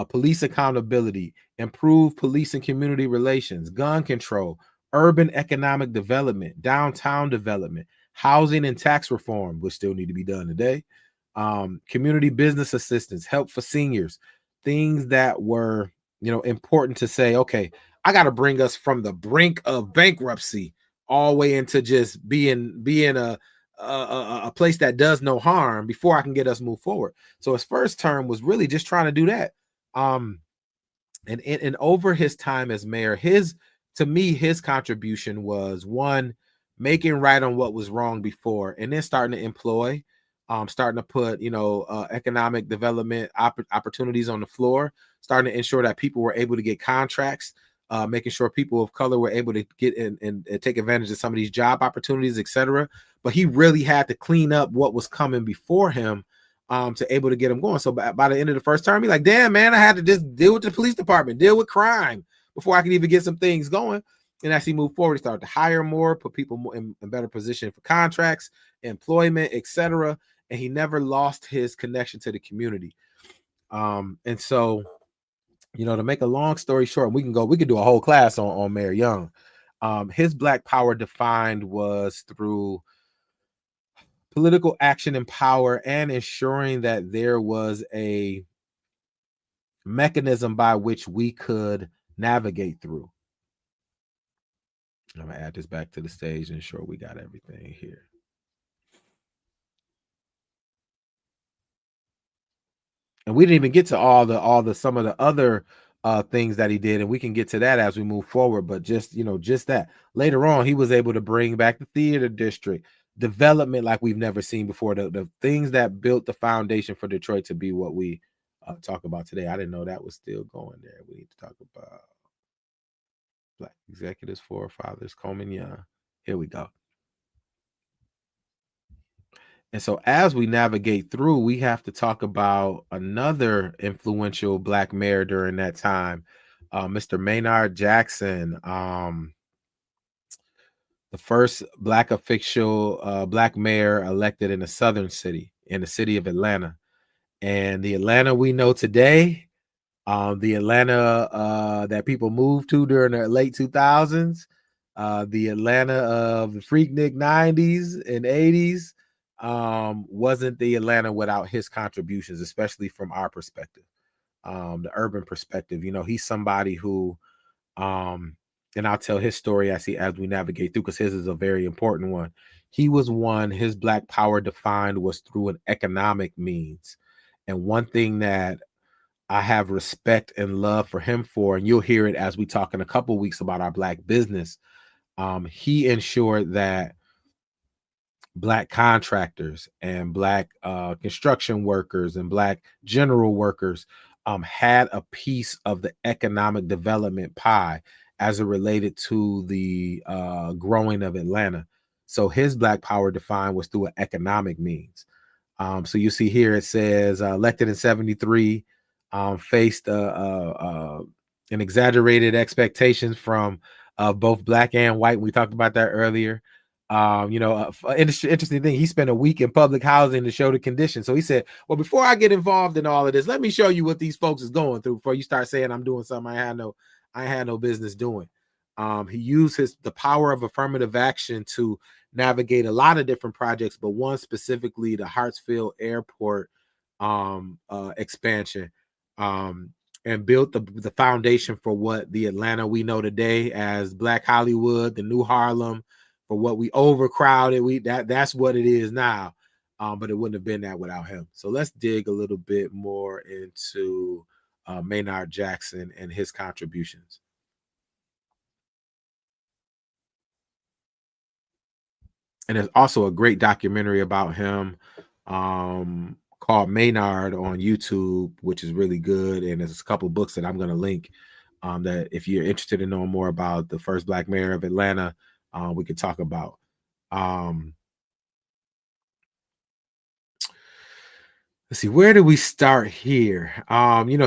police accountability, improve police and community relations, gun control, urban economic development, downtown development, housing and tax reform, which still need to be done today, community business assistance, help for seniors, things that were important to say, okay, I got to bring us from the brink of bankruptcy all the way into just being a place that does no harm before I can get us move forward. So his first term was really just trying to do that. And over his time as mayor, his contribution was, one, making right on what was wrong before, and then starting to employ, starting to put economic development opportunities on the floor, starting to ensure that people were able to get contracts, making sure people of color were able to get in and take advantage of some of these job opportunities, etc. But he really had to clean up what was coming before him to able to get him going. So by the end of the first term, he's like, damn, man, I had to just deal with the police department, deal with crime before I could even get some things going. And as he moved forward, he started to hire more, put people more in better position for contracts, employment, etc. And he never lost his connection to the community. And so, to make a long story short, we could do a whole class on Mayor Young. His Black power defined was through political action and power, and ensuring that there was a mechanism by which we could navigate through. I'm gonna add this back to the stage and ensure we got everything here. And we didn't even get to all the some of the other things that he did, and we can get to that as we move forward. But just that later on, he was able to bring back the theater district, development like we've never seen before, the things that built the foundation for Detroit to be what we talk about today. I didn't know that was still going there. We need to talk about Black executives, forefathers, Coleman Young. Here we go. And so as we navigate through, we have to talk about another influential Black mayor during that time, Mr. Maynard Jackson, the first Black official, Black mayor elected in a southern city, in the city of Atlanta. And the Atlanta we know today, the Atlanta that people moved to during the late 2000s, the Atlanta of the Freaknik 90s and 80s, wasn't the Atlanta without his contributions, especially from our perspective, the urban perspective. He's somebody who and I'll tell his story as we navigate through, because his is a very important one. He was one, his Black power defined was through an economic means. And one thing that I have respect and love for him for, and you'll hear it as we talk in a couple weeks about our Black business, he ensured that Black contractors and Black construction workers and Black general workers had a piece of the economic development pie as it related to the growing of Atlanta. So his Black power defined was through an economic means. So you see here it says elected in 73, faced an exaggerated expectations from both Black and white. We talked about that earlier. Interesting thing, he spent a week in public housing to show the condition. So he said, well, before I get involved in all of this, let me show you what these folks is going through before you start saying I'm doing something I had no business doing. He used the power of affirmative action to navigate a lot of different projects, but one specifically, the Hartsfield Airport expansion, and built the foundation for what the Atlanta we know today as Black Hollywood, the new Harlem, for what we overcrowded. That's what it is now. But it wouldn't have been that without him. So let's dig a little bit more into Maynard Jackson and his contributions. And there's also a great documentary about him called Maynard on YouTube, which is really good. And there's a couple books that I'm going to link that if you're interested in knowing more about the first Black mayor of Atlanta, we could talk about. Let's see, where do we start here?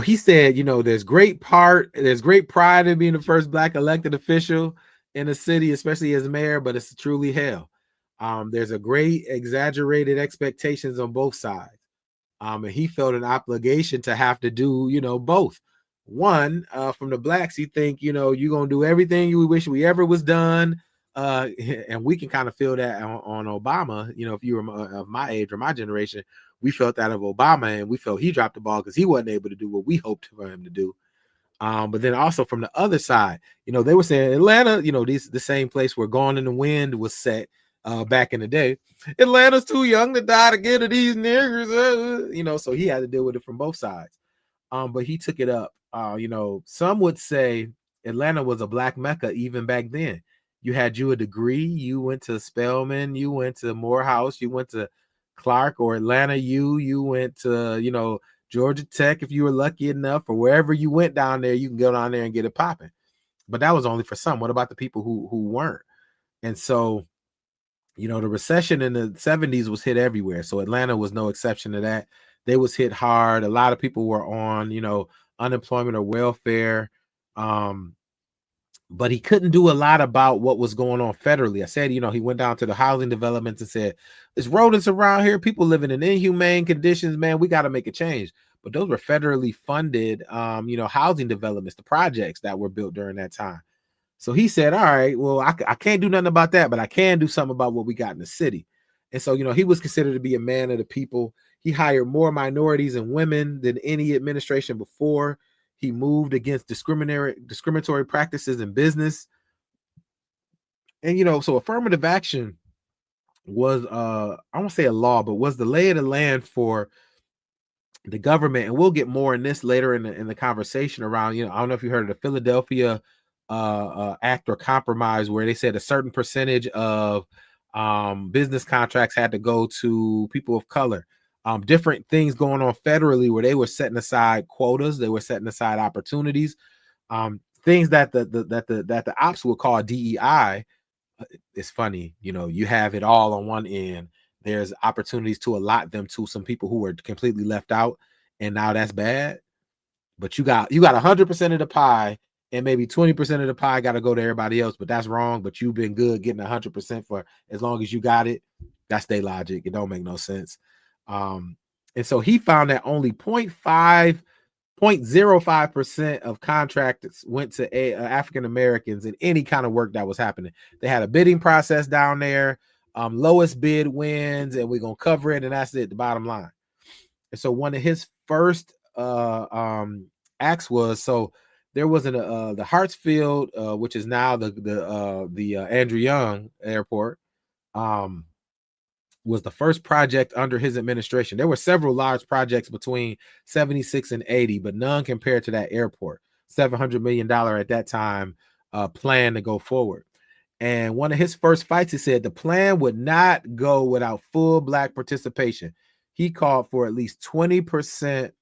He said, there's great pride in being the first Black elected official in a city, especially as mayor, but it's truly hell. There's a great exaggerated expectations on both sides. And he felt an obligation to have to do, both. One, from the Blacks, you think, you're going to do everything you wish we ever was done. And we can kind of feel that on Obama. If you were of my age or my generation, we felt that of Obama, and we felt he dropped the ball because he wasn't able to do what we hoped for him to do. But then also from the other side, they were saying Atlanta, the same place where Gone in the Wind was set back in the day. Atlanta's too young to die to get to these niggers, so he had to deal with it from both sides. But he took it up. Some would say Atlanta was a Black Mecca even back then. You had a degree, you went to Spelman, you went to Morehouse, you went to Clark or Atlanta you went to, Georgia Tech if you were lucky enough, or wherever you went down there, you can go down there and get it popping. But that was only for some. What about the people who weren't? And so, the recession in the 70s was hit everywhere. So Atlanta was no exception to that. They was hit hard. A lot of people were on, unemployment or welfare. But he couldn't do a lot about what was going on federally. I said, he went down to the housing developments and said, there's rodents around here, people living in inhumane conditions, man, we got to make a change. But those were federally funded, housing developments, the projects that were built during that time. So he said, all right, well, I can't do nothing about that, but I can do something about what we got in the city. And so, he was considered to be a man of the people. He hired more minorities and women than any administration before. He moved against discriminatory practices in business. And, so affirmative action was, I won't say a law, but was the lay of the land for the government. And we'll get more in this later in the conversation around, I don't know if you heard of the Philadelphia Act or compromise, where they said a certain percentage of business contracts had to go to people of color. Different things going on federally where they were setting aside quotas, they were setting aside opportunities, things that the ops would call DEI. It's funny, you have it all on one end. There's opportunities to allot them to some people who were completely left out, and now that's bad. But you got 100% of the pie, and maybe 20% of the pie got to go to everybody else. But that's wrong. But you've been good getting 100% for as long as you got it. That's their logic. It don't make no sense. And so he found that only 0.05% of contractors went to African Americans in any kind of work that was happening. They had a bidding process down there. Lowest bid wins, and we're gonna cover it, and that's it. The bottom line. And so one of his first acts was, so there was the Hartsfield, which is now the Andrew Young Airport, was the first project under his administration. There were several large projects between 76 and 80, but none compared to that airport. $700 million at that time plan to go forward. And one of his first fights, he said the plan would not go without full Black participation. He called for at least 20%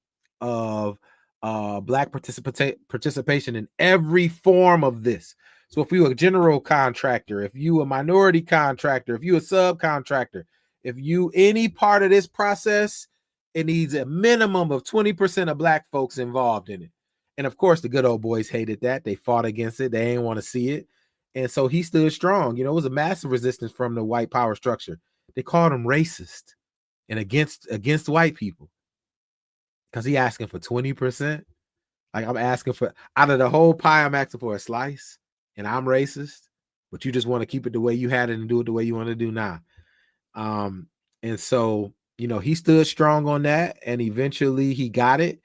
of Black participation in every form of this. So if you a general contractor, if you a minority contractor, if you a subcontractor, if you any part of this process, it needs a minimum of 20% of Black folks involved in it. And of course, the good old boys hated that. They fought against it. They didn't want to see it. And so he stood strong. You know, it was a massive resistance from the white power structure. They called him racist and against white people because he asking for 20%. Like, I'm asking for, out of the whole pie, I'm asking for a slice, and I'm racist, but you just want to keep it the way you had it and do it the way you want to do now. And so, you know, he stood strong on that, and eventually he got it,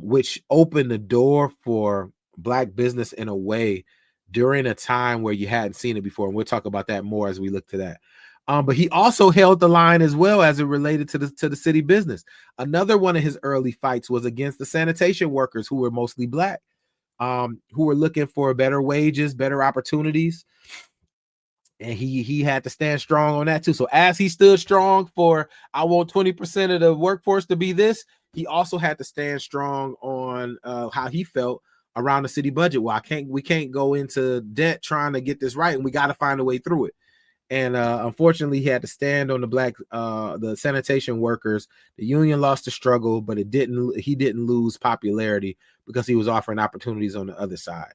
which opened the door for Black business in a way during a time where you hadn't seen it before. And we'll talk about that more as we look to that. But he also held the line as well as it related to the city business. Another one of his early fights was against the sanitation workers, who were mostly Black, who were looking for better wages, better opportunities. And he had to stand strong on that too. So as he stood strong for, I want 20% of the workforce to be this, he also had to stand strong on how he felt around the city budget. Well, we can't go into debt trying to get this right, and we got to find a way through it. And unfortunately, he had to stand on the Black, the sanitation workers. The union lost the struggle, but he didn't lose popularity because he was offering opportunities on the other side.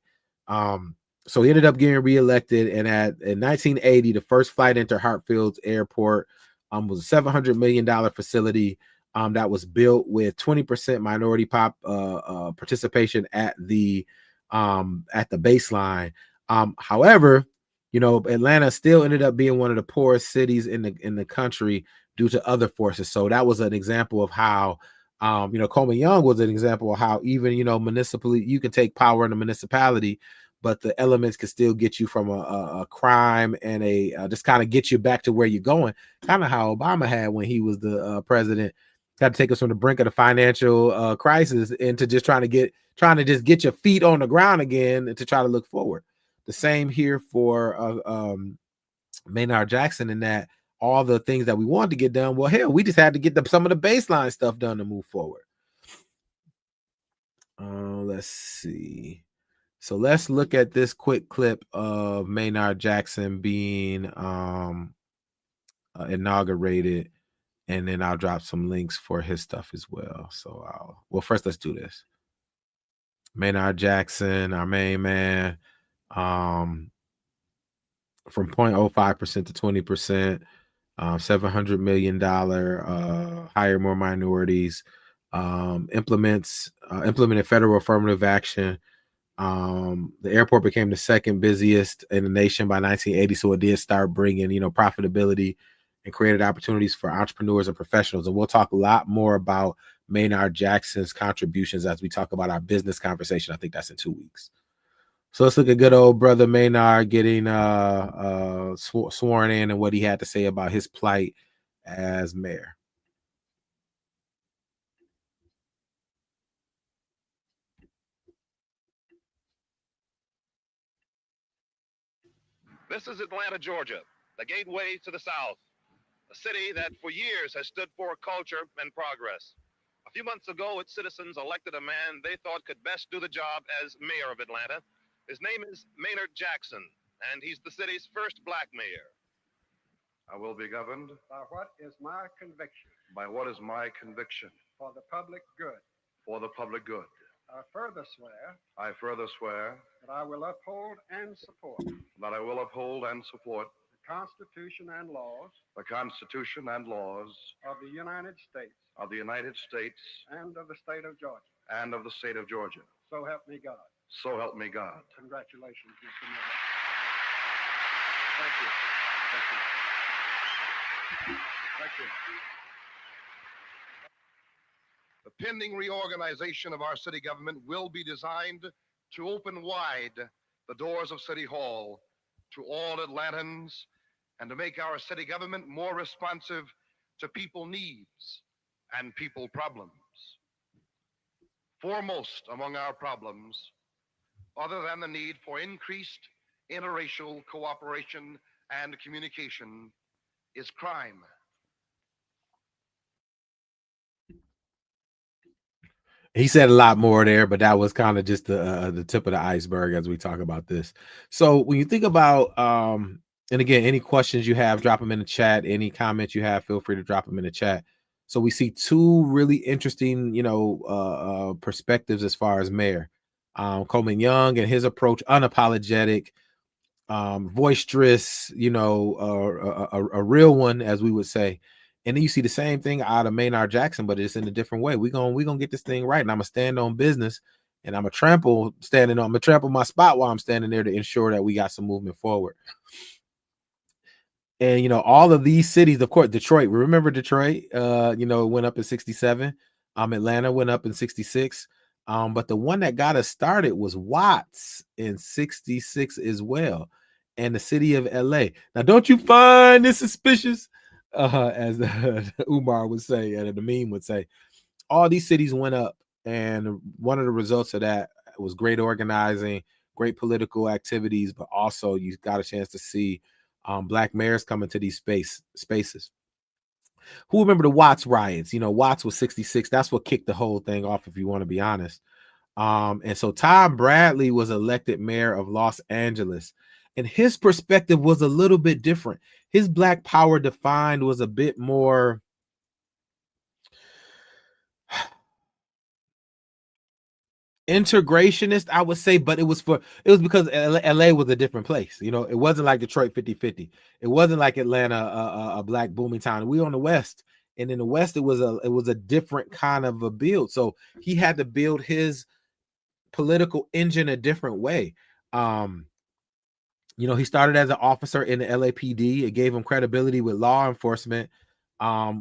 So he ended up getting reelected, and in 1980, the first flight into Hartsfield Airport was a $700 million facility that was built with 20% minority participation at the baseline. However, you know, Atlanta still ended up being one of the poorest cities in the country due to other forces. So that was an example of how, you know, Coleman Young was an example of how even, you know, municipally, you can take power in a municipality, but the elements can still get you from a crime and just kind of get you back to where you're going. Kind of how Obama had when he was the president, had to take us from the brink of the financial crisis into just trying to just get your feet on the ground again and to try to look forward. The same here for Maynard Jackson, in that all the things that we wanted to get done, well, hell, we just had to get some of the baseline stuff done to move forward. Let's see. So let's look at this quick clip of Maynard Jackson being inaugurated, and then I'll drop some links for his stuff as well. So first let's do this. Maynard Jackson, our main man, from 0.05% to 20%, $700 million, hire more minorities, implemented federal affirmative action. The airport became the second busiest in the nation by 1980, so it did start bringing, you know, profitability and created opportunities for entrepreneurs and professionals. And we'll talk a lot more about Maynard Jackson's contributions as we talk about our business conversation. I think that's in 2 weeks. So let's look at good old brother Maynard getting sworn in and what he had to say about his plight as mayor. This is Atlanta, Georgia, the gateway to the South, a city that for years has stood for culture and progress. A few months ago, its citizens elected a man they thought could best do the job as mayor of Atlanta. His name is Maynard Jackson, and he's the city's first Black mayor. I will be governed by what is my conviction. by what is my conviction For the public good. for the public good. I further swear I further swear that I will uphold and support that I will uphold and support the Constitution and laws the Constitution and laws of the United States of the United States and of the state of Georgia. and of the state of Georgia. So help me God. So help me God. Congratulations, Mr. Mayor. Thank you. Thank you. Thank you. The pending reorganization of our city government will be designed to open wide the doors of City Hall to all Atlantans and to make our city government more responsive to people needs and people problems. Foremost among our problems, other than the need for increased interracial cooperation and communication, is crime. He said a lot more there, but that was kind of just the tip of the iceberg as we talk about this. So when you think about, and again, any questions you have, drop them in the chat. Any comments you have, feel free to drop them in the chat. So we see two really interesting, perspectives as far as mayor. Coleman Young and his approach, unapologetic, boisterous, a real one, as we would say. And then you see the same thing out of Maynard Jackson, but it's in a different way. We're gonna get this thing right, and I'm gonna stand on business, and I'm gonna trample my spot while I'm standing there to ensure that we got some movement forward. And all of these cities, of course, Detroit. Remember Detroit? It went up in '67. Atlanta went up in '66. But the one that got us started was Watts in '66 as well, and the city of LA. Now, don't you find this suspicious? As Umar would say, and the meme would say, all these cities went up, and one of the results of that was great organizing, great political activities, but also you got a chance to see Black mayors come into these spaces. Who remember the Watts riots? Watts was 66. That's what kicked the whole thing off, if you want to be honest. And so Tom Bradley was elected mayor of Los Angeles, and his perspective was a little bit different. His Black power defined was a bit more integrationist, I would say, but it was because LA was a different place. It wasn't like Detroit 50-50. It wasn't like Atlanta, a Black booming town. We were on the West, and in the West, it was a different kind of a build. So he had to build his political engine a different way. He started as an officer in the LAPD. It gave him credibility with law enforcement,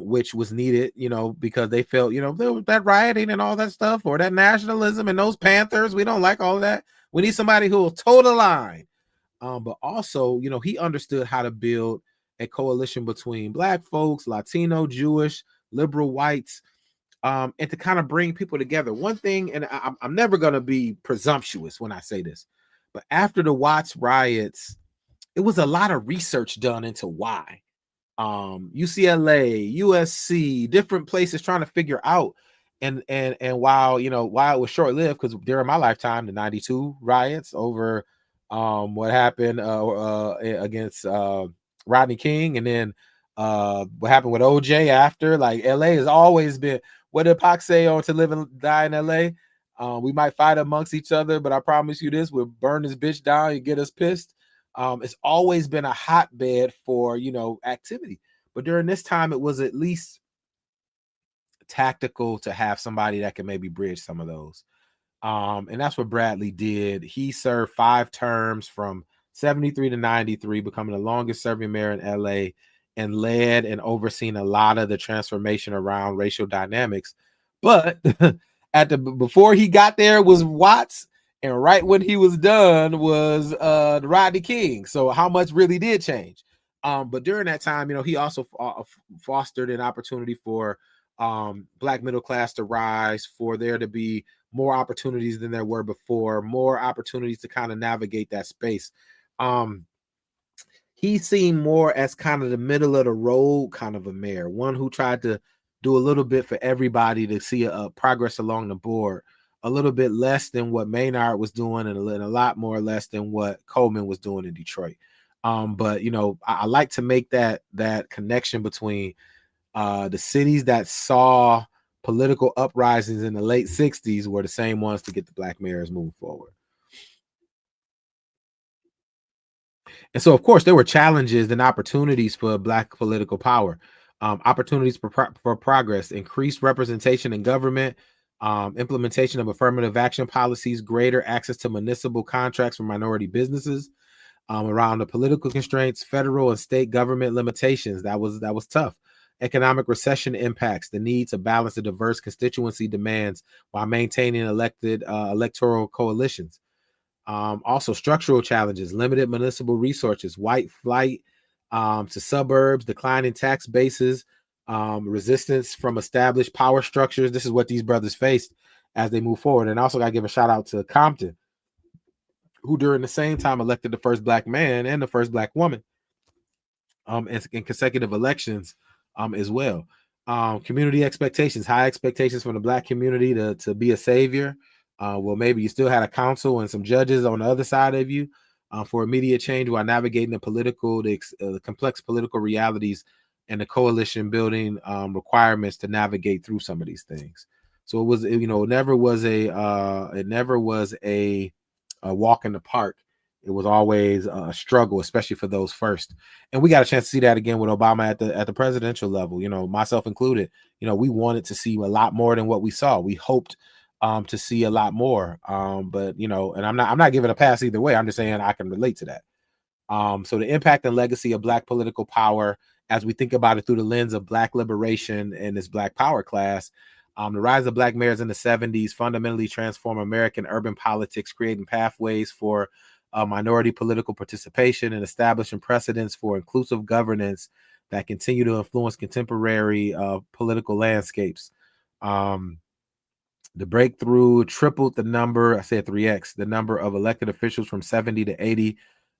which was needed, because they felt, there was that rioting and all that stuff, or that nationalism and those Panthers. We don't like all of that. We need somebody who will toe the line. But also, he understood how to build a coalition between Black folks, Latino, Jewish, liberal whites, and to kind of bring people together. One thing, and I'm never going to be presumptuous when I say this, but after the Watts riots, it was a lot of research done into why. UCLA, USC, different places trying to figure out. And while it was short-lived, because during my lifetime, the 92 riots over what happened against Rodney King, and then what happened with OJ after, like LA has always been, what did Pac say on To Live and Die in LA? We might fight amongst each other, but I promise you this, we'll burn this bitch down and get us pissed. It's always been a hotbed for, activity. But during this time, it was at least tactical to have somebody that can maybe bridge some of those. And that's what Bradley did. He served 5 terms from 73 to 93, becoming the longest serving mayor in LA, and led and overseen a lot of the transformation around racial dynamics. But before he got there was Watts, and right when he was done was the Rodney King. So how much really did change? But during that time, he also fostered an opportunity for Black middle class to rise, for there to be more opportunities than there were before, more opportunities to kind of navigate that space. He seemed more as kind of the middle of the road kind of a mayor, one who tried to do a little bit for everybody to see a progress along the board, a little bit less than what Maynard was doing, and a lot more less than what Coleman was doing in Detroit. But I like to make that connection between the cities that saw political uprisings in the late 60s were the same ones to get the Black mayors moving forward. And so, of course, there were challenges and opportunities for Black political power, opportunities for progress, increased representation in government, implementation of affirmative action policies, greater access to municipal contracts for minority businesses, around the political constraints, federal and state government limitations. That was tough. Economic recession impacts, the need to balance the diverse constituency demands while maintaining electoral coalitions. Also structural challenges, limited municipal resources, white flight to suburbs, declining tax bases, resistance from established power structures. This is what these brothers faced as they move forward. And I also got to give a shout out to Compton, who during the same time elected the first black man and the first black woman in consecutive elections as well. Community expectations, high expectations from the black community to be a savior. Well, maybe you still had a council and some judges on the other side of you for immediate change while navigating the complex political realities and the coalition building requirements to navigate through some of these things. So it was, it never was a walk in the park. It was always a struggle, especially for those first. And we got a chance to see that again with Obama at the presidential level, myself included. We wanted to see a lot more than what we saw. We hoped to see a lot more. But and I'm not giving a pass either way. I'm just saying I can relate to that. So the impact and legacy of black political power, as we think about it through the lens of black liberation and this black power class, the rise of black mayors in the 70s fundamentally transformed American urban politics, creating pathways for minority political participation and establishing precedents for inclusive governance that continue to influence contemporary political landscapes. The breakthrough tripled the number, I said 3x, the number of elected officials from 70 to 80,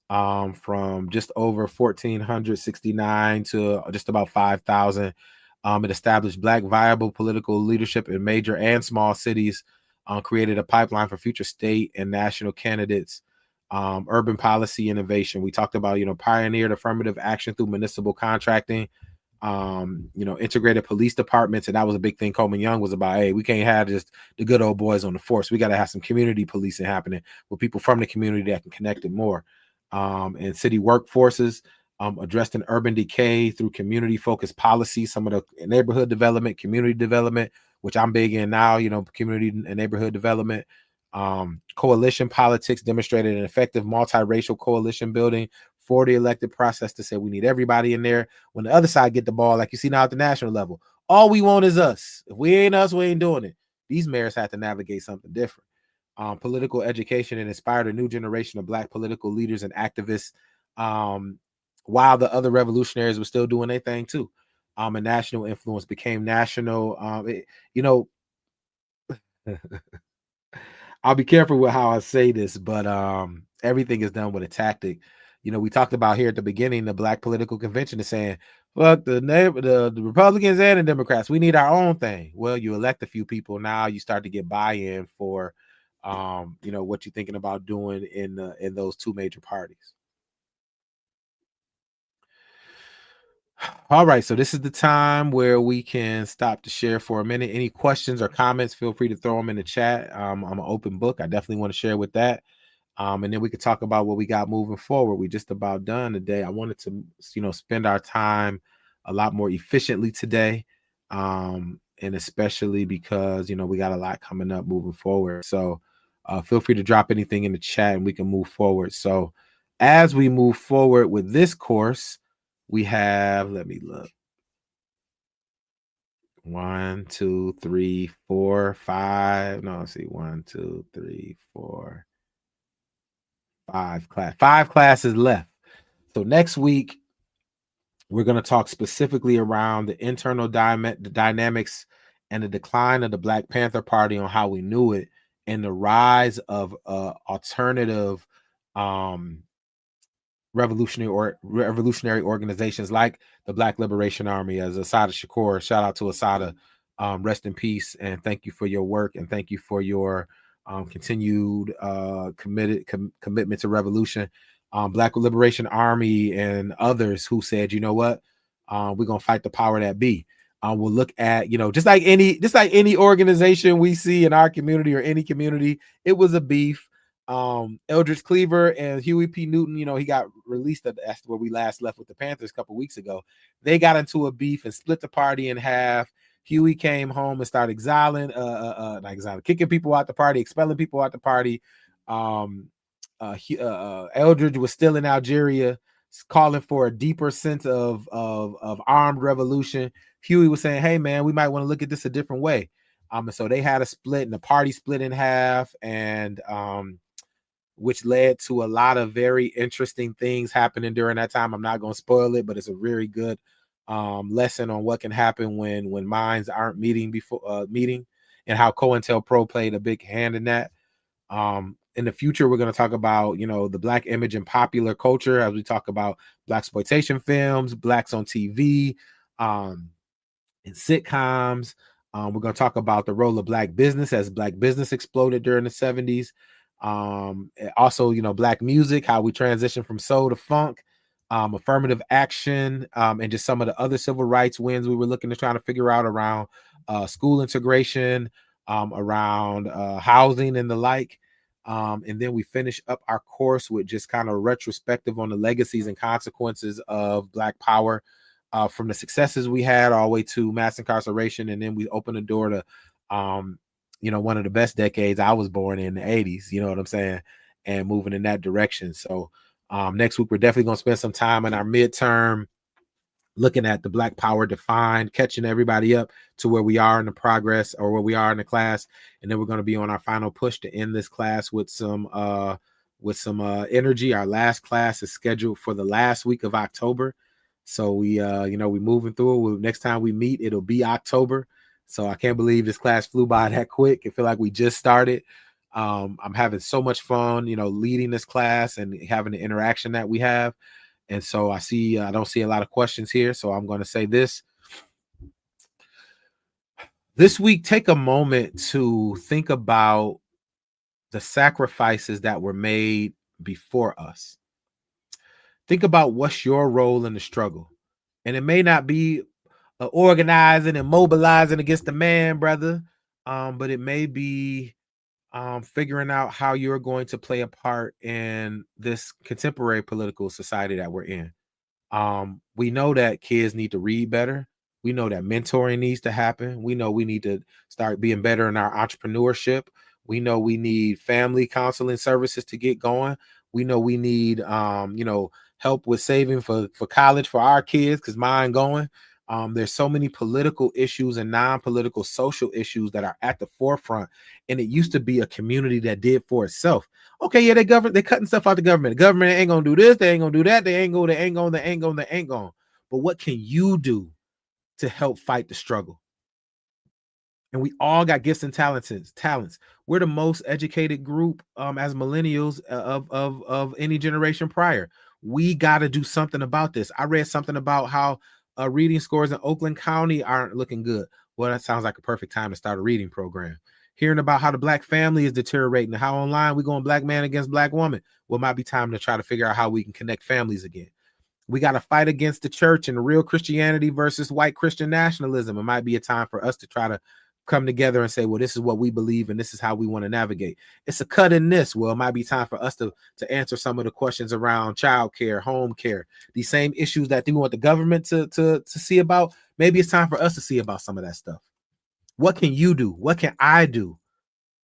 from just over 1,469 to just about 5,000. It established black viable political leadership in major and small cities, created a pipeline for future state and national candidates. Urban policy innovation. We talked about, pioneered affirmative action through municipal contracting, integrated police departments. And that was a big thing Coleman Young was about. Hey, we can't have just the good old boys on the force. We got to have some community policing happening with people from the community that can connect it more. And city workforces, addressed an urban decay through community-focused policies, some of the neighborhood development, community development, which I'm big in now, community and neighborhood development. Coalition politics demonstrated an effective multiracial coalition building for the elected process to say we need everybody in there. When the other side get the ball, like you see now at the national level, all we want is us. If we ain't us, we ain't doing it. These mayors have to navigate something different. Political education and inspired a new generation of black political leaders and activists, while the other revolutionaries were still doing their thing too. And national influence became national. I'll be careful with how I say this, but everything is done with a tactic. We talked about here at the beginning, the Black Political Convention is saying, look, the Republicans and the Democrats, we need our own thing. Well, you elect a few people. Now you start to get buy-in for, what you're thinking about doing in those two major parties. All right, so this is the time where we can stop to share for a minute. Any questions or comments, feel free to throw them in the chat. I'm an open book. I definitely want to share with that. And then we could talk about what we got moving forward. We just about done today. I wanted to, spend our time a lot more efficiently today. And especially because, we got a lot coming up moving forward. So feel free to drop anything in the chat and we can move forward. So as we move forward with this course, we have, let me look. 1, 2, 3, 4, 5. No, let's see. 1, 2, 3, 4, 5 class. 5 classes left. So next week, we're going to talk specifically around the internal dynamics and the decline of the Black Panther Party on how we knew it, and the rise of alternative revolutionary organizations like the Black Liberation Army, as Assata Shakur. Shout out to Assata. Rest in peace, and thank you for your work, and thank you for your continued commitment to revolution. Black Liberation Army and others who said, you know what, we're gonna fight the power that be. We'll look at, just like any organization we see in our community or any community, it was a beef. Eldridge Cleaver and Huey P. Newton, he got released after where we last left with the Panthers a couple weeks ago. They got into a beef and split the party in half. Huey came home and started kicking people out the party, expelling people out the party. Eldridge was still in Algeria, calling for a deeper sense of armed revolution. Huey was saying, hey man, we might want to look at this a different way. And so they had a split, and the party split in half, and which led to a lot of very interesting things happening during that time. I'm not going to spoil it, but it's a very good lesson on what can happen when minds aren't meeting and how COINTELPRO played a big hand in that. In the future, we're going to talk about, the Black image in popular culture as we talk about Blaxploitation films, Blacks on TV, and sitcoms. We're going to talk about the role of Black business as Black business exploded during the 70s. Also, Black music, how we transition from soul to funk, affirmative action, and just some of the other civil rights wins we were looking to try to figure out around school integration, around housing and the like. And then we finish up our course with just kind of retrospective on the legacies and consequences of Black power, from the successes we had all the way to mass incarceration. And then we open the door to, one of the best decades. I was born in the 80s, you know what I'm saying? And moving in that direction. So next week, we're definitely going to spend some time in our midterm looking at the Black power defined, catching everybody up to where we are in the progress or where we are in the class. And then we're going to be on our final push to end this class with some energy. Our last class is scheduled for the last week of October. So we moving through it. Next time we meet, it'll be October. So I can't believe this class flew by that quick. I feel like we just started. I'm having so much fun, leading this class and having the interaction that we have. And so I don't see a lot of questions here. So I'm going to say this week, take a moment to think about the sacrifices that were made before us. Think about what's your role in the struggle. And it may not be organizing and mobilizing against the man, brother. But it may be figuring out how you're going to play a part in this contemporary political society that we're in. We know that kids need to read better. We know that mentoring needs to happen. We know we need to start being better in our entrepreneurship. We know we need family counseling services to get going. We know we need, help with saving for college for our kids, because mine going. There's so many political issues and non-political social issues that are at the forefront. And it used to be a community that did for itself. Okay, yeah, they're cutting stuff out the government. The government ain't gonna do this, they ain't gonna do that, they ain't gonna. But what can you do to help fight the struggle? And we all got gifts and talents. We're the most educated group as millennials of any generation prior. We got to do something about this. I read something about how reading scores in Oakland County aren't looking good. Well, that sounds like a perfect time to start a reading program. Hearing about how the Black family is deteriorating, how online we going Black man against Black woman. Well, it might be time to try to figure out how we can connect families again. We got to fight against the church and real Christianity versus white Christian nationalism. It might be a time for us to try to come together and say, well, this is what we believe and this is how we want to navigate. It's a cut in this. Well, it might be time for us to answer some of the questions around child care, home care, these same issues that they want the government to see about. Maybe it's time for us to see about some of that stuff. What can you do? What can I do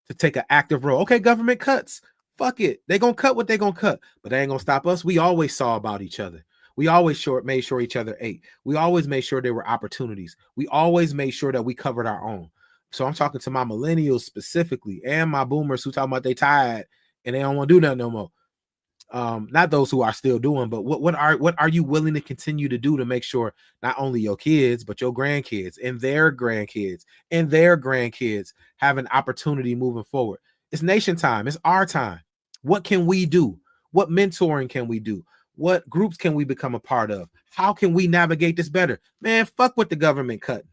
to take an active role? Okay, government cuts. Fuck it. They're going to cut what they're going to cut, but they ain't going to stop us. We always saw about each other. We always made sure each other ate. We always made sure there were opportunities. We always made sure that we covered our own. So I'm talking to my millennials specifically and my boomers who talking about they tired and they don't want to do nothing no more. Not those who are still doing, but what are you willing to continue to do to make sure not only your kids, but your grandkids and their grandkids and their grandkids have an opportunity moving forward? It's nation time. It's our time. What can we do? What mentoring can we do? What groups can we become a part of? How can we navigate this better? Man, fuck what the government cutting.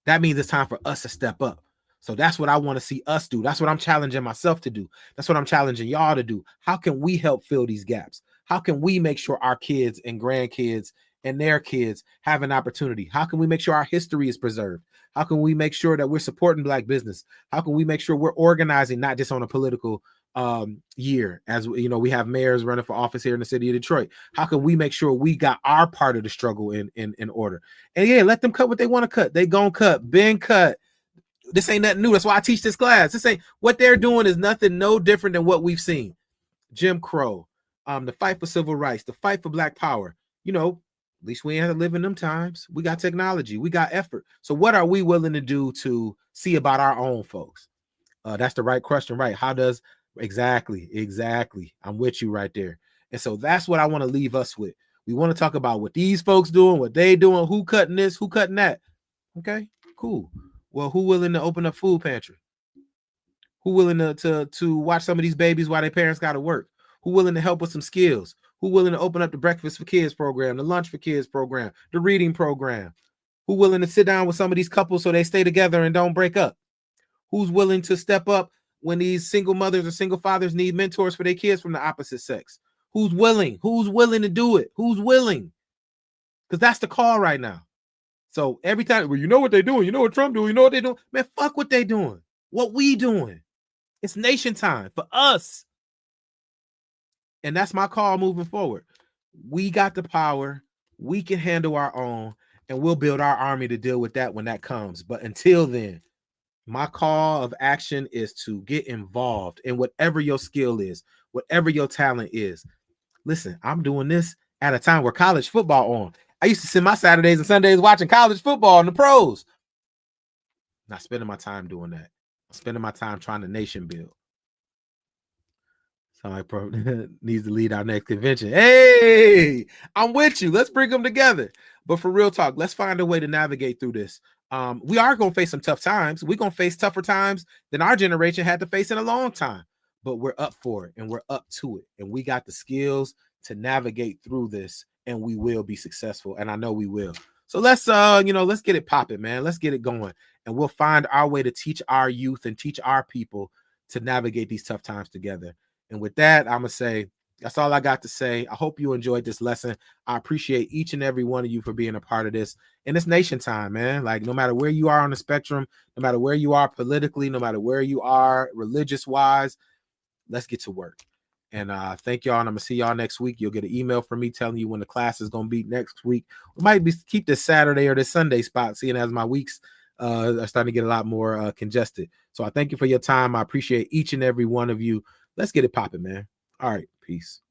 That means it's time for us to step up. So that's what I want to see us do. That's what I'm challenging myself to do. That's what I'm challenging y'all to do. How can we help fill these gaps? How can we make sure our kids and grandkids and their kids have an opportunity? How can we make sure our history is preserved? How can we make sure that we're supporting Black business? How can we make sure we're organizing, not just on a political year, as we have mayors running for office here in the city of Detroit? How can we make sure we got our part of the struggle in order? And yeah, let them cut what they want to cut. They gonna cut, been cut. This ain't nothing new. That's why I teach this class. This ain't what they're doing is nothing no different than what we've seen. Jim Crow, the fight for civil rights, the fight for Black power. At least we ain't had to live in them times. We got technology, we got effort. So what are we willing to do to see about our own folks? That's the right question, right? How does Exactly. I'm with you right there. And so that's what I want to leave us with. We want to talk about what these folks doing, what they doing, who cutting this, who cutting that. Okay, cool. Well, who willing to open up food pantry? Who willing to watch some of these babies while their parents got to work? Who willing to help with some skills? Who willing to open up the Breakfast for Kids program, the Lunch for Kids program, the reading program? Who willing to sit down with some of these couples so they stay together and don't break up? Who's willing to step up when these single mothers or single fathers need mentors for their kids from the opposite sex? Who's willing? Who's willing to do it? Who's willing? Because that's the call right now. So every time, well, you know what they're doing. You know what Trump doing. You know what they're doing. Man, fuck what they doing. What we doing. It's nation time for us. And that's my call moving forward. We got the power. We can handle our own. And we'll build our army to deal with that when that comes. But until then, my call of action is to get involved in whatever your skill is, whatever your talent is. Listen, I'm doing this at a time where college football on. I used to spend my Saturdays and Sundays watching college football and the pros. Not spending my time doing that. I'm spending my time trying to nation build. Somebody needs to lead our next convention. Hey, I'm with you. Let's bring them together. But for real talk, let's find a way to navigate through this. We are going to face some tough times. We're going to face tougher times than our generation had to face in a long time. But we're up for it and we're up to it. And we got the skills to navigate through this and we will be successful. And I know we will. So let's get it popping, man. Let's get it going. And we'll find our way to teach our youth and teach our people to navigate these tough times together. And with that, I'm going to say, that's all I got to say. I hope you enjoyed this lesson. I appreciate each and every one of you for being a part of this. And it's nation time, man. Like, no matter where you are on the spectrum, no matter where you are politically, no matter where you are religious-wise, let's get to work. And thank y'all. And I'm going to see y'all next week. You'll get an email from me telling you when the class is going to be next week. We might keep this Saturday or this Sunday spot, seeing as my weeks are starting to get a lot more congested. So I thank you for your time. I appreciate each and every one of you. Let's get it popping, man. All right. Peace.